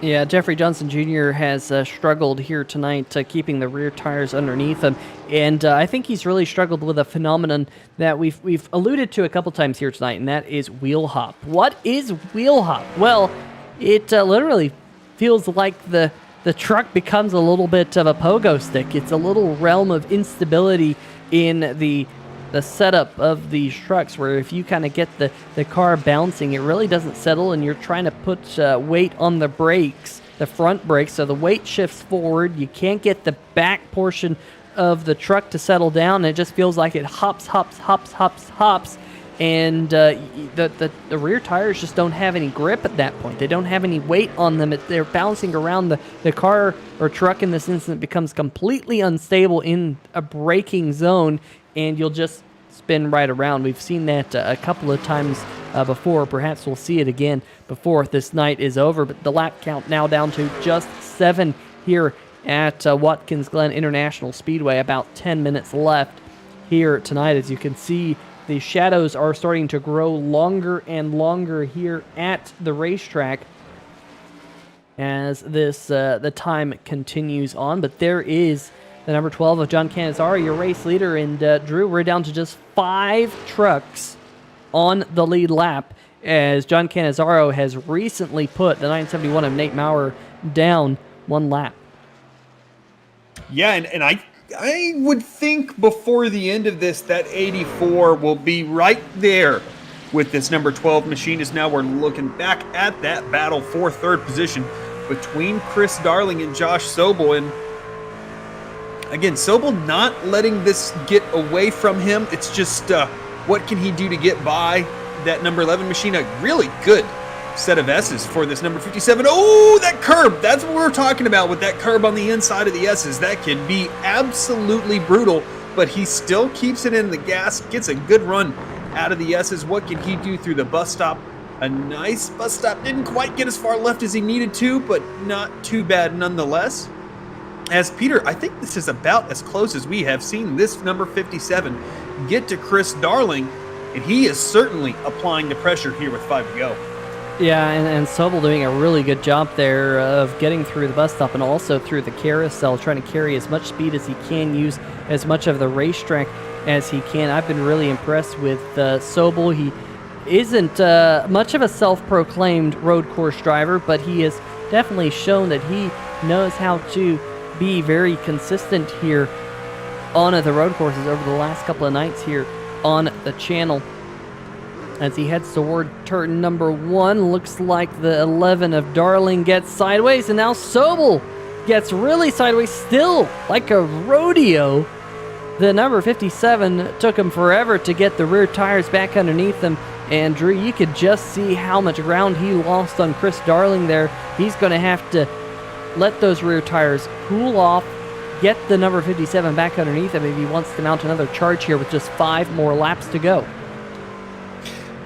Yeah, Jeffrey Johnson Jr. has struggled here tonight, keeping the rear tires underneath him, and I think he's really struggled with a phenomenon that we've alluded to a couple times here tonight, and that is wheel hop. What is wheel hop? Well, it literally feels like the truck becomes a little bit of a pogo stick. It's a little realm of instability in the setup of these trucks, where if you kind of get the car bouncing, it really doesn't settle, and you're trying to put weight on the brakes the front brakes, so the weight shifts forward. You can't get the back portion of the truck to settle down. It just feels like it hops, and the rear tires just don't have any grip at that point. They don't have any weight on them. They're bouncing around. The car or truck in this instance becomes completely unstable in a braking zone, and you'll just spin right around. We've seen that a couple of times before. Perhaps we'll see it again before this night is over, but the lap count now down to just 7 here at Watkins Glen International Speedway. About 10 minutes left here tonight. As you can see, the shadows are starting to grow longer and longer here at the racetrack as this the time continues on. But there is the number 12 of John Cannizzaro, your race leader. And Drew, we're down to just 5 trucks on the lead lap, as John Cannizzaro has recently put the 971 of Nate Maurer down 1 lap. Yeah, and I would think before the end of this that 84 will be right there with this number 12 machine. As now we're looking back at that battle for 3rd position between Chris Darling and Josh Sobel. And again, Sobel not letting this get away from him. It's just what can he do to get by that number 11 machine? A really good set of S's for this number 57. Oh, that curb! That's what we're talking about with that curb on the inside of the S's. That can be absolutely brutal, but he still keeps it in the gas, gets a good run out of the S's. What can he do through the bus stop? A nice bus stop. Didn't quite get as far left as he needed to, but not too bad nonetheless. As Peter, I think this is about as close as we have seen this number 57 get to Chris Darling, and he is certainly applying the pressure here with 5 to go. Yeah, and Sobel doing a really good job there of getting through the bus stop and also through the carousel, trying to carry as much speed as he can, use as much of the racetrack as he can. I've been really impressed with Sobel. He isn't much of a self-proclaimed road course driver, but he has definitely shown that he knows how to be very consistent here on the road courses over the last couple of nights here on the channel. As he heads toward turn number 1, looks like the 11 of Darling gets sideways, and now Sobel gets really sideways, still like a rodeo. The number 57 took him forever to get the rear tires back underneath him, and Drew, you could just see how much ground he lost on Chris Darling there. He's going to have to let those rear tires cool off, get the number 57 back underneath him if he wants to mount another charge here with just 5 more laps to go.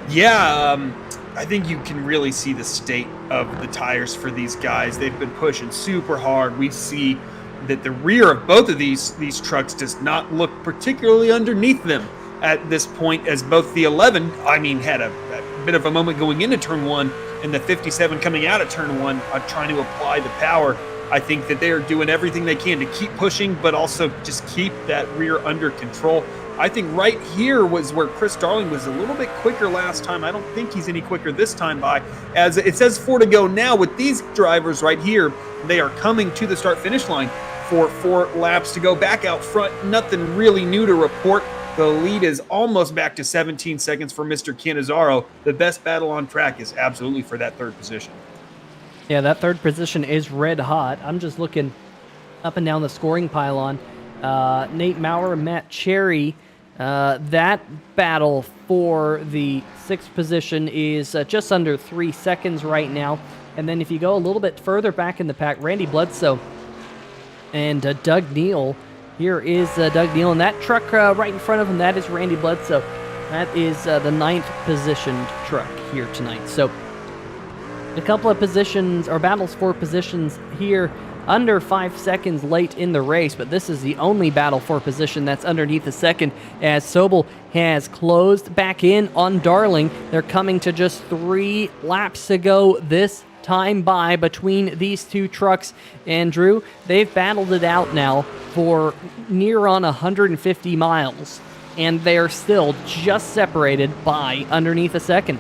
Yeah, I think you can really see the state of the tires for these guys. They've been pushing super hard. We see that the rear of both of these trucks does not look particularly underneath them at this point, as both the 11, had a bit of a moment going into turn 1, and the 57 coming out of turn 1, trying to apply the power. I think that they are doing everything they can to keep pushing, but also just keep that rear under control. I think right here was where Chris Darling was a little bit quicker last time. I don't think he's any quicker this time by, as it says 4 to go now with these drivers right here. They are coming to the start-finish line for 4 laps to go. Back out front, nothing really new to report. The lead is almost back to 17 seconds for Mr. Cannizzaro. The best battle on track is absolutely for that 3rd position. Yeah, that 3rd position is red hot. I'm just looking up and down the scoring pylon. Nate Maurer, Matt Cherry. That battle for the 6th position is just under 3 seconds right now. And then if you go a little bit further back in the pack, Randy Bledsoe and Doug Neal. Here is Doug Neal, and that truck right in front of him, that is Randy Bledsoe. That is the 9th positioned truck here tonight. So a couple of positions, or battles for positions here under 5 seconds late in the race, but this is the only battle for position that's underneath a second, as Sobel has closed back in on Darling. They're coming to just 3 laps to go this time by between these 2 trucks. And Drew, they've battled it out now for near on 150 miles, and they're still just separated by underneath a second.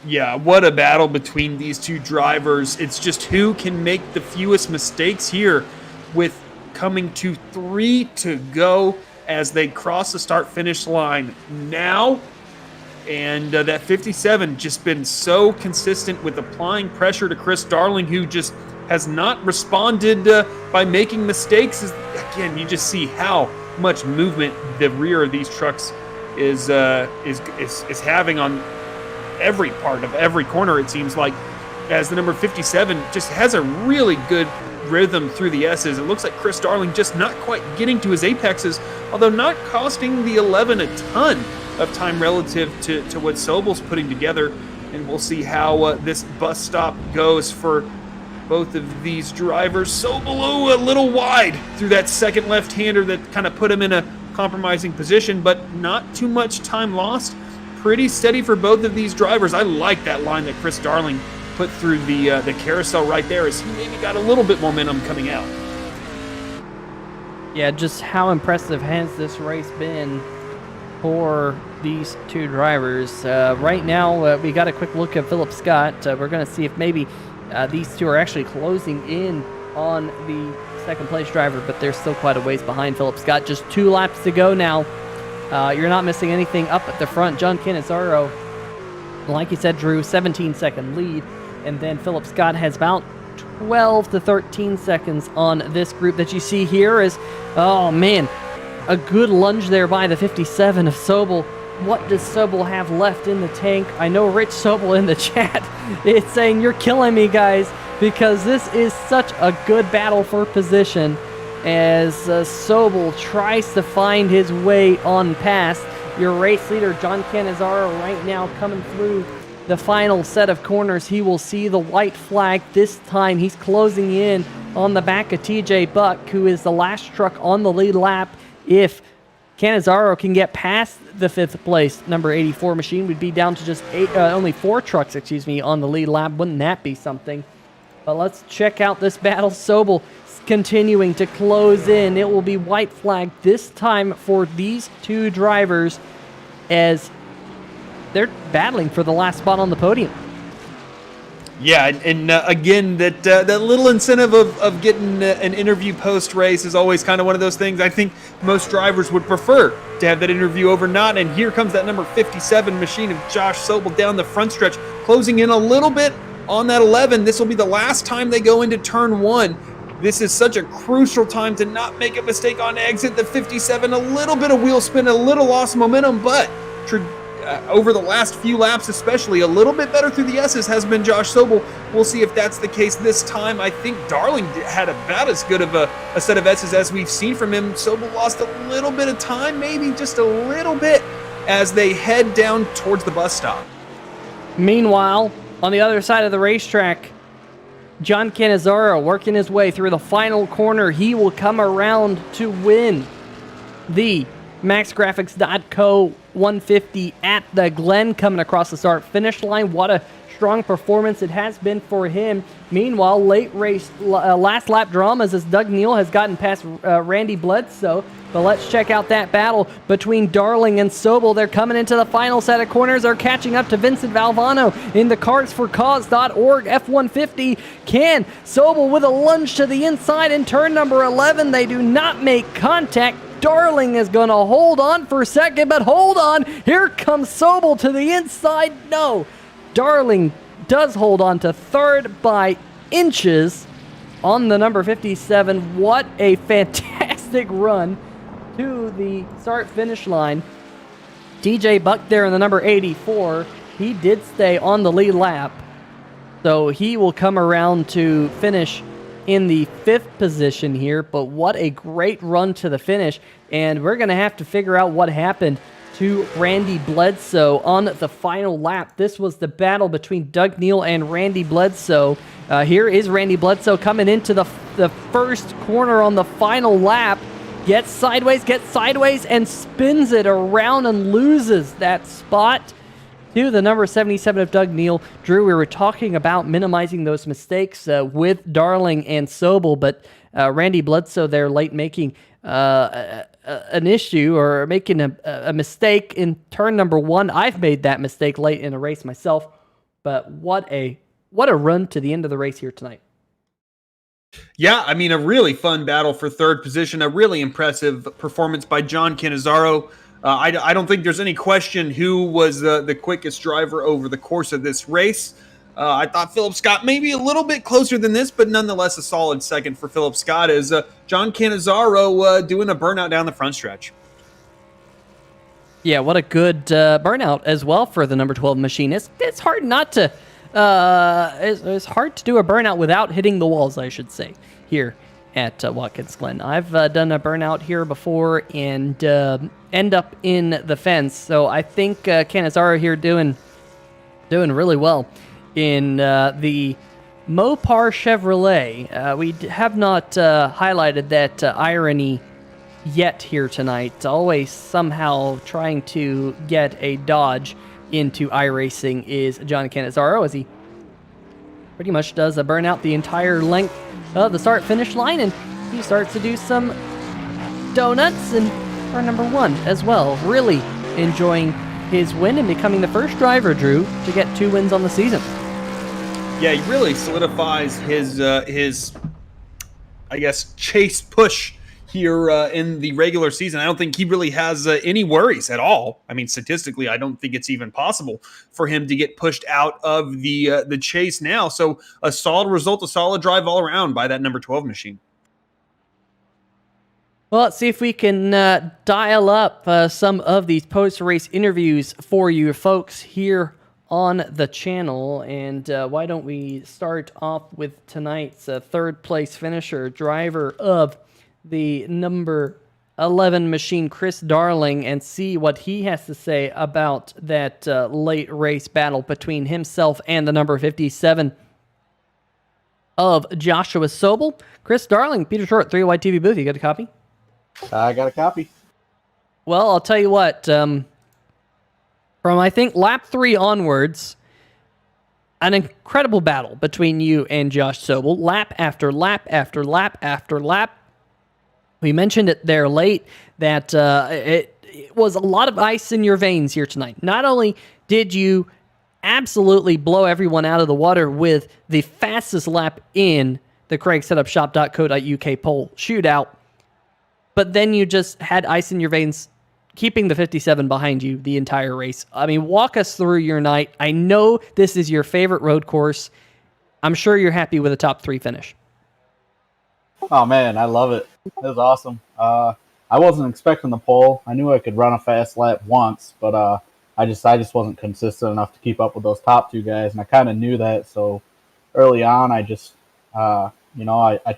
Yeah, what a battle between these 2 drivers. It's just who can make the fewest mistakes here, with coming to 3 to go as they cross the start-finish line. Now, And that 57 just been so consistent with applying pressure to Chris Darling, who just has not responded by making mistakes. Again, you just see how much movement the rear of these trucks is having on every part of every corner, it seems like, as the number 57 just has a really good rhythm through the S's. It looks like Chris Darling just not quite getting to his apexes, although not costing the 11 a ton of time relative to what Sobel's putting together. And we'll see how this bus stop goes for both of these drivers. Sobel a little wide through that second left-hander that kind of put him in a compromising position, but not too much time lost. Pretty steady for both of these drivers. I like that line that Chris Darling put through the carousel right there, as he maybe got a little bit momentum coming out. Yeah, just how impressive has this race been for these two drivers. Right now, we got a quick look at Philip Scott. We're going to see if maybe these two are actually closing in on the second place driver, but they're still quite a ways behind Philip Scott. Just 2 laps to go now. You're not missing anything up at the front. John Cannizzaro, like you said, Drew, 17-second lead. And then Philip Scott has about 12 to 13 seconds on this group that you see here. Is, oh man, a good lunge there by the 57 of Sobel. What does Sobel have left in the tank? I know Rich Sobel in the chat is saying, you're killing me, guys, because this is such a good battle for position as Sobel tries to find his way on past. Your race leader, John Cannizzaro, right now coming through the final set of corners. He will see the white flag. This time he's closing in on the back of TJ Buck, who is the last truck on the lead lap. If Cannizzaro can get past the 5th place number 84 machine, we'd be down to just only 4 trucks, on the lead lap. Wouldn't that be something? But let's check out this battle. Sobel continuing to close in. It will be white flag this time for these two drivers as they're battling for the last spot on the podium. Yeah, and again, that little incentive of getting an interview post-race is always kind of one of those things I think most drivers would prefer to have that interview over not. And here comes that number 57 machine of Josh Sobel down the front stretch, closing in a little bit on that 11. This will be the last time they go into turn 1. This is such a crucial time to not make a mistake on exit. The 57, a little bit of wheel spin, a little loss of momentum, but over the last few laps especially, a little bit better through the S's has been Josh Sobel. We'll see if that's the case this time. I think Darling had about as good of a set of S's as we've seen from him. Sobel lost a little bit of time, maybe just a little bit, as they head down towards the bus stop. Meanwhile, on the other side of the racetrack, John Cannizzaro working his way through the final corner. He will come around to win the MaxGrafix.co 150 at the Glen, coming across the start-finish line. What a strong performance it has been for him. Meanwhile, late race, last lap dramas as Doug Neal has gotten past Randy Bledsoe. But let's check out that battle between Darling and Sobel. They're coming into the final set of corners. They're catching up to Vincent Valvano in the carsforcause.org F-150. Can Sobel with a lunge to the inside in turn number 11. They do not make contact. Darling is going to hold on for a second, but hold on. Here comes Sobel to the inside. No, Darling does hold on to third by inches on the number 57. What a fantastic run to the start-finish line. DJ Buck there in the number 84. He did stay on the lead lap, so he will come around to finish in the 5th position here. But what a great run to the finish, and we're going to have to figure out what happened to Randy Bledsoe on the final lap. This was the battle between Doug Neal and Randy Bledsoe. Here is Randy Bledsoe coming into the first corner on the final lap. Gets sideways, and spins it around and loses that spot to the number 77 of Doug Neal. Drew, we were talking about minimizing those mistakes with Darling and Sobel, but Randy Bledsoe there late making an issue or making a mistake in turn number 1. I've made that mistake late in a race myself, but what a run to the end of the race here tonight. Yeah, I mean, a really fun battle for third position, a really impressive performance by John Cannizzaro. I don't think there's any question who was the quickest driver over the course of this race. I thought Philip Scott maybe a little bit closer than this, but nonetheless a solid second for Philip Scott as John Cannizzaro doing a burnout down the front stretch. Yeah, what a good burnout as well for the number 12 machine. It's hard not to it's hard to do a burnout without hitting the walls, I should say, here at Watkins Glen. I've done a burnout here before and end up in the fence. So I think Cannizzaro here doing really well in the Mopar Chevrolet. We have not highlighted that irony yet here tonight. Always somehow trying to get a Dodge into iRacing is John Cannizzaro, as he pretty much does a burnout the entire length of the start-finish line, and he starts to do some donuts and for number 1 as well. Really enjoying his win and becoming the first driver, Drew, to get 2 wins on the season. Yeah, he really solidifies his I guess, chase push here in the regular season. I don't think he really has any worries at all. I mean, statistically, I don't think it's even possible for him to get pushed out of the chase now. So a solid result, a solid drive all around by that number 12 machine. Well, let's see if we can dial up some of these post-race interviews for you folks here on the channel. And why don't we start off with tonight's third place finisher, driver of the number 11 machine, Chris Darling, and see what he has to say about that late race battle between himself and the number 57 of Joshua Sobel. Chris Darling, Peter Short, 3 Wide TV booth. You got a copy? I got a copy. Well, I'll tell you what. From, I think, lap 3 onwards, an incredible battle between you and Josh Sobel. Lap after lap after lap after lap. We mentioned it there late that it was a lot of ice in your veins here tonight. Not only did you absolutely blow everyone out of the water with the fastest lap in the CraigSetupShop.co.uk poll shootout, but then you just had ice in your veins, keeping the 57 behind you the entire race. I mean, walk us through your night. I know this is your favorite road course. I'm sure you're happy with a top 3 finish. Oh man, I love it. It was awesome. I wasn't expecting the pole. I knew I could run a fast lap once, but I just wasn't consistent enough to keep up with those top 2 guys, and I kind of knew that. So early on, I just I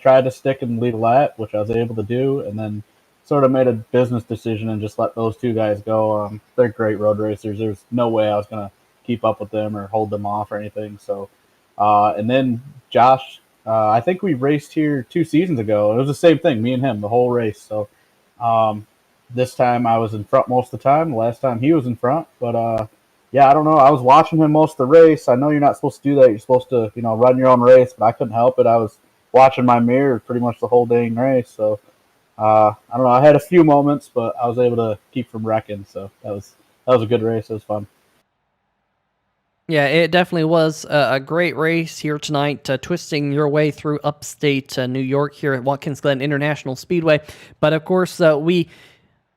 tried to stick and lead a lap, which I was able to do, and then sort of made a business decision and just let those 2 guys go. They're great road racers. There's no way I was gonna keep up with them or hold them off or anything. So and then Josh. I think we raced here 2 seasons ago. It was the same thing, me and him, the whole race. So this time I was in front most of the time. The last time he was in front. But, yeah, I don't know. I was watching him most of the race. I know you're not supposed to do that. You're supposed to, run your own race. But I couldn't help it. I was watching my mirror pretty much the whole dang race. So, I don't know. I had a few moments, but I was able to keep from wrecking. So that was a good race. It was fun. Yeah, it definitely was a great race here tonight, twisting your way through upstate New York here at Watkins Glen International Speedway. But of course, we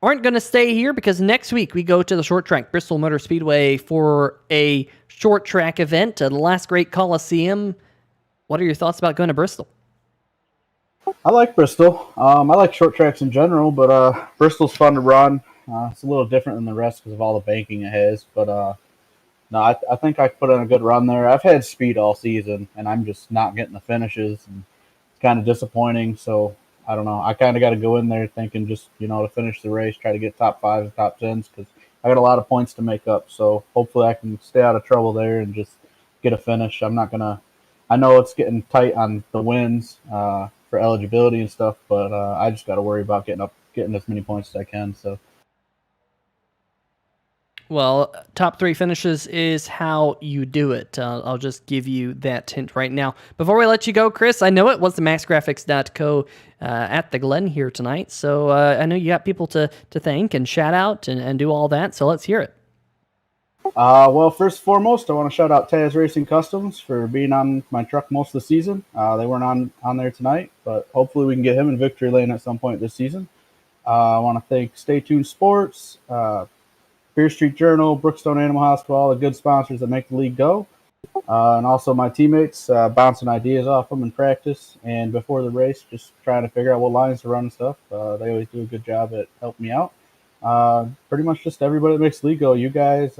aren't going to stay here because next week we go to the short track, Bristol Motor Speedway, for a short track event, the Last Great Coliseum. What are your thoughts about going to Bristol? I like Bristol. I like short tracks in general, but Bristol's fun to run. It's a little different than the rest because of all the banking it has, but no, I think I put in a good run there. I've had speed all season, and I'm just not getting the finishes, and it's kind of disappointing. So, I don't know. I kind of got to go in there thinking just, to finish the race, try to get top 5s and top 10s because I got a lot of points to make up. So, hopefully I can stay out of trouble there and just get a finish. I'm not going to – I know it's getting tight on the wins for eligibility and stuff, but I just got to worry about getting as many points as I can, so – Well, top 3 finishes is how you do it. I'll just give you that hint right now. Before we let you go, Chris, I know it was the MaxGrafix.co at the Glen here tonight, so I know you got people to thank and shout out and do all that, so let's hear it. Well, first and foremost, I want to shout out Taz Racing Customs for being on my truck most of the season. They weren't on there tonight, but hopefully we can get him in victory lane at some point this season. I want to thank Stay Tuned Sports, Fear Street Journal, Brookstone Animal Hospital, all the good sponsors that make the league go. And also my teammates, bouncing ideas off them in practice and before the race, just trying to figure out what lines to run and stuff. They always do a good job at helping me out. Pretty much just everybody that makes the league go. You guys,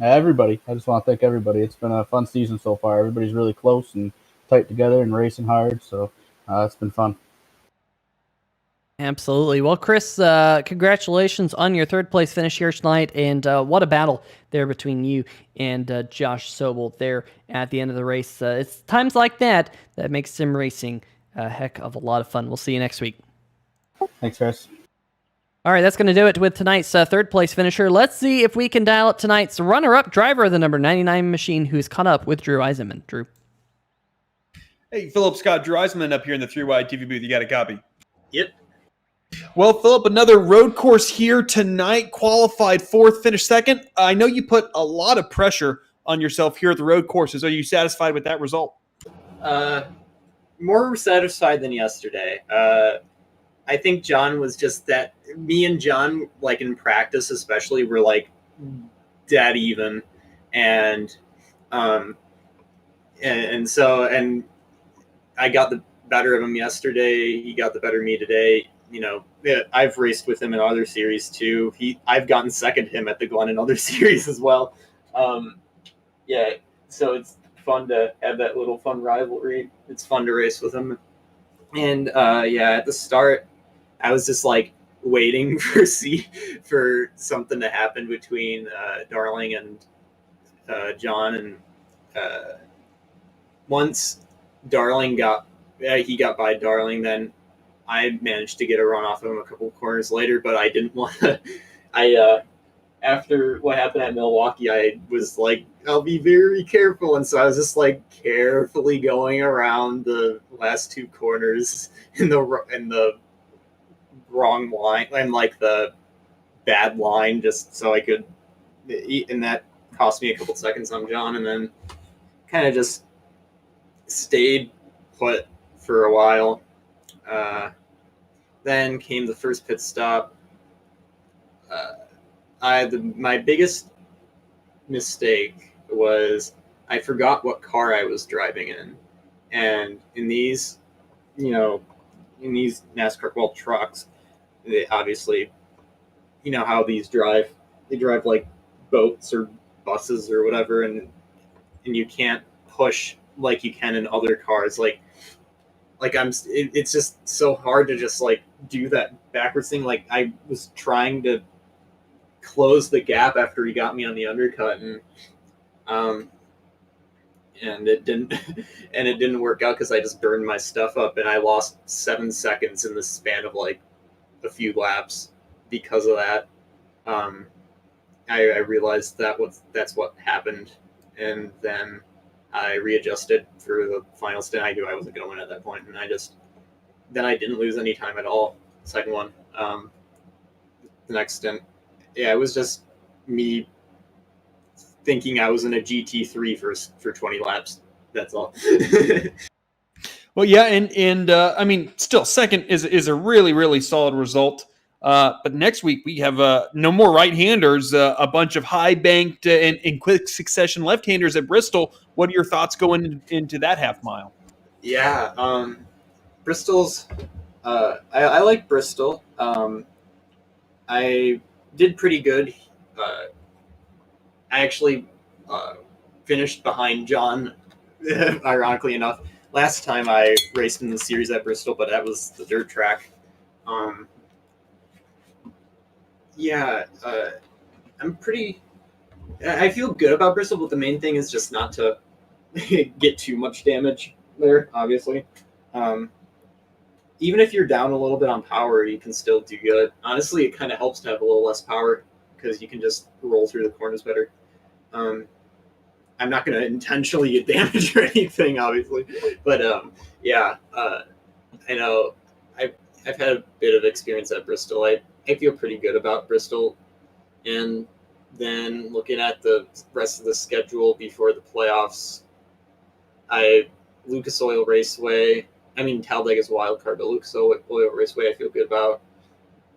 everybody. I just want to thank everybody. It's been a fun season so far. Everybody's really close and tight together and racing hard. So it's been fun. Absolutely. Well, Chris, congratulations on your third place finish here tonight, and what a battle there between you and Josh Sobel there at the end of the race. It's times like that that makes sim racing a heck of a lot of fun. We'll see you next week. Thanks, Chris. All right, that's going to do it with tonight's third place finisher. Let's see if we can dial up tonight's runner-up driver of the number 99 machine, who's caught up with Drew Eisenman. Drew. Hey, Philip Scott, Drew Eisenman up here in the 3-wide TV booth. You got a copy? Yep. Well, Philip, another road course here tonight. Qualified fourth, finished second. I know you put a lot of pressure on yourself here at the road courses. Are you satisfied with that result? More satisfied than yesterday. I think John was just that. Me and John, like in practice especially, were like dead even, and so I got the better of him yesterday. He got the better of me today. You know, I've raced with him in other series too. I've gotten second to him at the Glen in other series as well. Yeah, so it's fun to have that little fun rivalry. It's fun to race with him. And at the start, I was just like waiting for something to happen between Darling and John. And once Darling got by Darling, then I managed to get a run off of him a couple of corners later, but I didn't want to. After what happened at Milwaukee, I was like, I'll be very careful. And so I was just like carefully going around the last two corners in the wrong line and like the bad line, just so I could eat. And that cost me a couple seconds on John, and then kind of just stayed put for a while. Then came the first pit stop. My biggest mistake was I forgot what car I was driving in, and in these NASCAR trucks, they obviously, you know how these drive. They drive like boats or buses or whatever, and you can't push like you can in other cars. It's just so hard to just like do that backwards thing. Like I was trying to close the gap after he got me on the undercut, and it didn't work out because I just burned my stuff up, and I lost 7 seconds in the span of like a few laps because of that. I realized that's what happened, and then I readjusted for the final stint. I knew I wasn't going to win at that point, and I didn't lose any time at all. Second one, the next stint, yeah, it was just me thinking I was in a GT3 for 20 laps. That's all. Well, yeah, and I mean, still second is a really, really solid result. But next week we have no more right-handers, a bunch of high-banked and in quick succession left-handers at Bristol. What are your thoughts going into that half mile? Yeah, Bristol's. I like Bristol. I did pretty good. I actually finished behind John, ironically enough. Last time I raced in the series at Bristol, but that was the dirt track. I feel good about Bristol, but the main thing is just not to get too much damage there, obviously. Even if you're down a little bit on power, you can still do good. Honestly, it kind of helps to have a little less power because you can just roll through the corners better. I'm not going to intentionally get damaged or anything, obviously. But, I know I've had a bit of experience at Bristol. I feel pretty good about Bristol. And then looking at the rest of the schedule before the playoffs, Lucas Oil Raceway, Talladega is a wild card, but Lucas Oil Raceway I feel good about.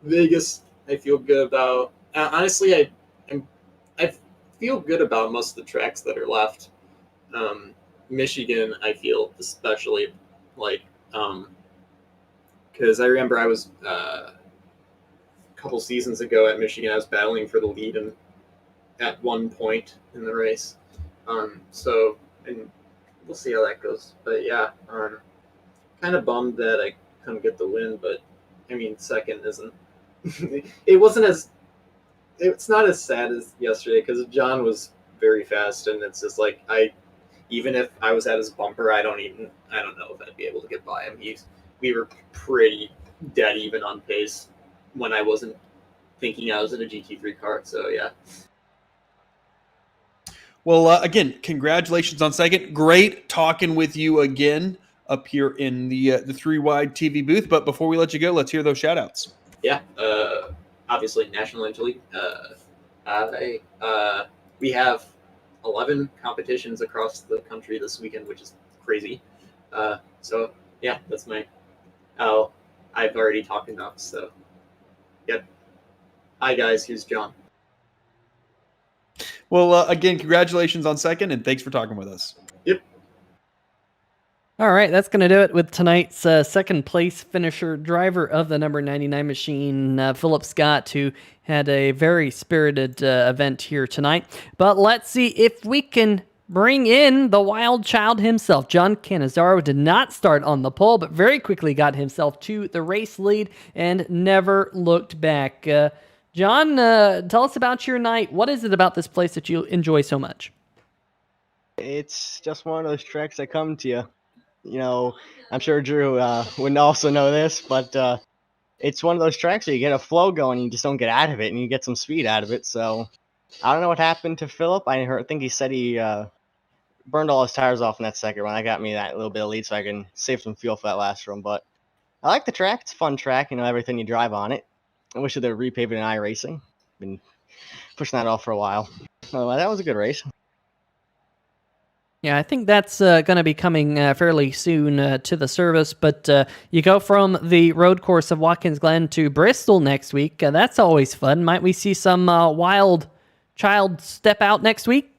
Vegas, I feel good about. Honestly, I feel good about most of the tracks that are left. Michigan, I feel especially like because I remember I was a couple seasons ago at Michigan. I was battling for the lead and at one point in the race. So and we'll see how that goes. But yeah, kind of bummed that I couldn't get the win. But I mean, second isn't. It wasn't as. It's not as sad as yesterday because John was very fast, and it's just like even if I was at his bumper, I don't know if I'd be able to get by him. We were pretty dead even on pace when I wasn't thinking I was in a GT3 car. So yeah. Well, again, congratulations on second. Great talking with you again up here in the 3-Wide TV booth. But before we let you go, let's hear those shout-outs. Yeah, obviously National Interleague. We have 11 competitions across the country this weekend, which is crazy. So yeah, that's my. Oh, I've already talked enough. So, yep. Hi guys, here's John. Well, again, congratulations on second, and thanks for talking with us. Yep. All right, that's going to do it with tonight's second place finisher, driver of the number 99 machine, Philip Scott, who had a very spirited event here tonight. But let's see if we can bring in the wild child himself. John Cannizzaro did not start on the pole, but very quickly got himself to the race lead and never looked back. John, tell us about your night. What is it about this place that you enjoy so much? It's just one of those tracks that come to you. You know, I'm sure Drew would also know this, but it's one of those tracks where you get a flow going and you just don't get out of it, and you get some speed out of it. So I don't know what happened to Philip. I think he said he burned all his tires off in that second run. That got me that little bit of lead so I can save some fuel for that last run. But I like the track. It's a fun track, you know, everything you drive on it. I wish they were repaving in iRacing. Been pushing that off for a while. That was a good race. Yeah, I think that's going to be coming fairly soon to the service, but you go from the road course of Watkins Glen to Bristol next week. That's always fun. Might we see some wild child step out next week?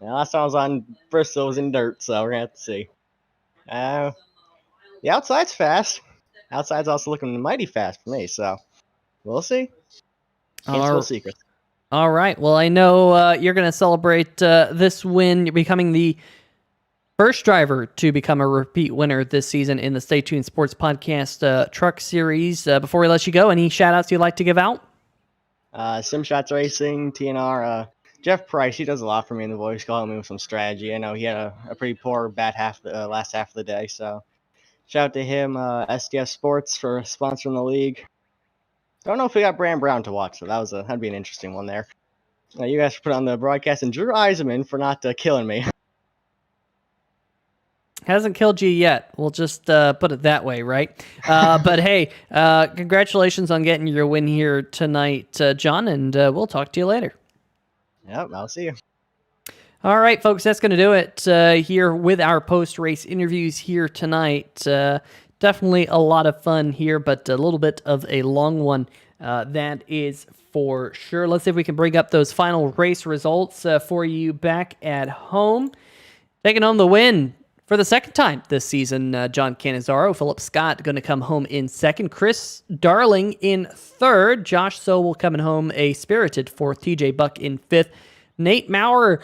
Yeah, last time I was on Bristol was in dirt, so we're going to have to see. The outside's fast. Outside's also looking mighty fast for me, so we'll see. Can't spill secrets. All right. Well, I know you're going to celebrate this win. You're becoming the first driver to become a repeat winner this season in the Stay Tuned Sports Podcast Truck Series. Before we let you go, any shout-outs you'd like to give out? Simshots Racing, TNR, Jeff Price, he does a lot for me in the voice, calling me with some strategy. I know he had a pretty poor bad last half of the day, so shout out to him. STS Sports for sponsoring the league. Don't know if we got Brand Brown to watch, so that'd be an interesting one there. You guys put on the broadcast, and Drew Eisenman for not killing me. Hasn't killed you yet. We'll just put it that way, right? But hey, congratulations on getting your win here tonight, John, and we'll talk to you later. Yep, I'll see you. All right, folks, that's going to do it here with our post-race interviews here tonight. Definitely a lot of fun here, but a little bit of a long one, that is for sure. Let's see if we can bring up those final race results for you back at home. Taking home the win for the second time this season, John Cannizzaro. Philip Scott going to come home in second. Chris Darling in third. Josh Sowell coming home a spirited fourth. TJ Buck in fifth. Nate Maurer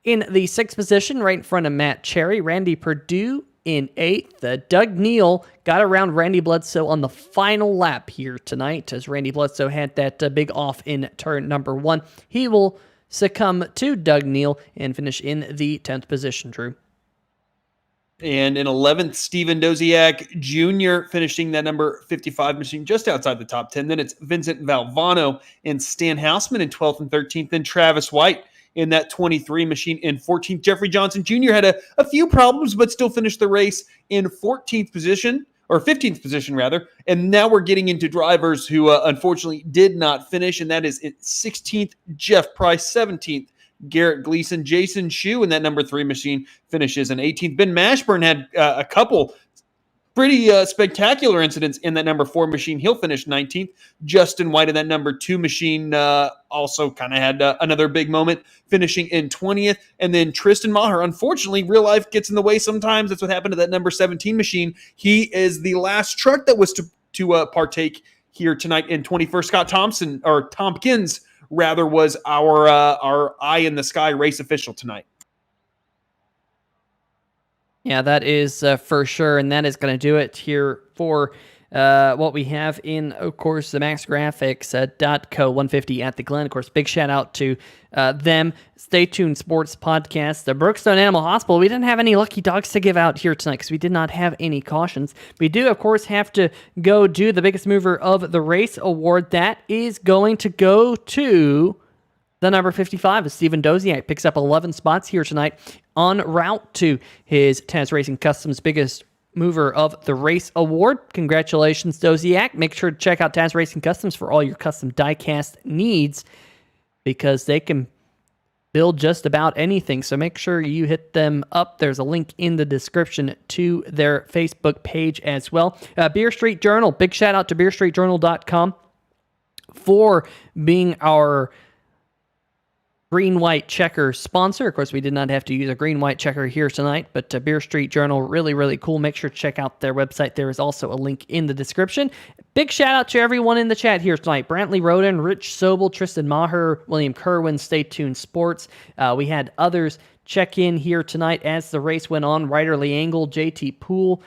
in the sixth position, right in front of Matt Cherry. Randy Perdue in eighth. Doug Neal got around Randy Bledsoe on the final lap here tonight, as Randy Bledsoe had that big off in turn number one. He will succumb to Doug Neal and finish in the 10th position, Drew. And in 11th, Steven Doziak Jr. finishing that number 55 machine just outside the top 10. Then it's Vincent Valvano and Stan Hausman in 12th and 13th. Then Travis White in that 23 machine in 14th. Jeffrey Johnson Jr. had a few problems, but still finished the race in 14th position, or 15th position rather. And now we're getting into drivers who unfortunately did not finish, and that is in 16th, Jeff Price, 17th, Garrett Gleason. Jason Shue in that number 3 machine finishes in 18th. Ben Mashburn had a couple pretty spectacular incidents in that number 4 machine. He'll finish 19th. Justin White in that number 2 machine also kind of had another big moment, finishing in 20th. And then Tristan Maher, unfortunately, real life gets in the way sometimes. That's what happened to that number 17 machine. He is the last truck that was to partake here tonight in 21st. Scott Tompkins, rather, was our eye in the sky race official tonight. Yeah, that is for sure, and that is going to do it here for what we have in, of course, the MaxGrafix .co 150 at the Glen. Of course, big shout out to them. Stay tuned, Sports Podcast. The Brookstone Animal Hospital. We didn't have any lucky dogs to give out here tonight because we did not have any cautions. We do, of course, have to go do the biggest mover of the race award. That is going to go to the number 55 is Steven Doziak. Picks up 11 spots here tonight en route to his Taz Racing Customs biggest mover of the race award. Congratulations, Doziak. Make sure to check out Taz Racing Customs for all your custom diecast needs because they can build just about anything. So make sure you hit them up. There's a link in the description to their Facebook page as well. Beer Street Journal. Big shout out to beerstreetjournal.com for being our green-white checker sponsor. Of course, we did not have to use a green-white checker here tonight, but Beer Street Journal, really, really cool. Make sure to check out their website. There is also a link in the description. Big shout-out to everyone in the chat here tonight. Brantley Roden, Rich Sobel, Tristan Maher, William Kerwin, Stay Tuned Sports. We had others check in here tonight as the race went on. Ryderly Angle, JT Poole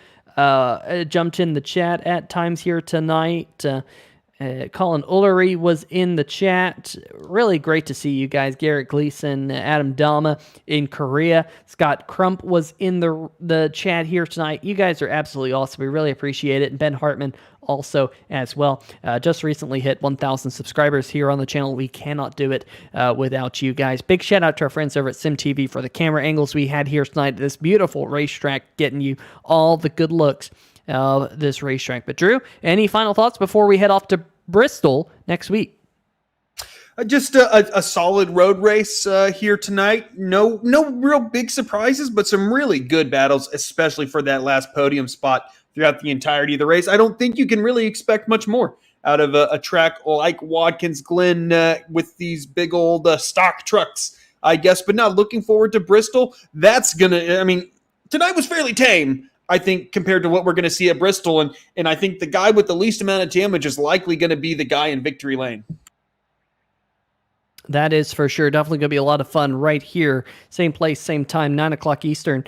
jumped in the chat at times here tonight. Colin Ullery was in the chat. Really great to see you guys. Garrett Gleason, Adam Dama in Korea. Scott Crump was in the chat here tonight. You guys are absolutely awesome. We really appreciate it. And Ben Hartman also as well. Just recently hit 1,000 subscribers here on the channel. We cannot do it without you guys. Big shout out to our friends over at SimTV for the camera angles we had here tonight. This beautiful racetrack, getting you all the good looks of this racetrack. But Drew, any final thoughts before we head off to Bristol next week? Just a solid road race here tonight. No real big surprises, but some really good battles, especially for that last podium spot throughout the entirety of the race. I don't think you can really expect much more out of a track like Watkins Glen with these big old stock trucks, I guess. But now looking forward to Bristol, tonight was fairly tame, I think, compared to what we're going to see at Bristol. And I think the guy with the least amount of damage is likely going to be the guy in victory lane. That is for sure. Definitely going to be a lot of fun right here. Same place, same time, 9 o'clock Eastern,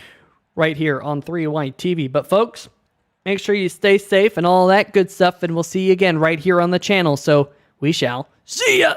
right here on 3Y TV. But folks, make sure you stay safe and all that good stuff. And we'll see you again right here on the channel. So we shall see ya.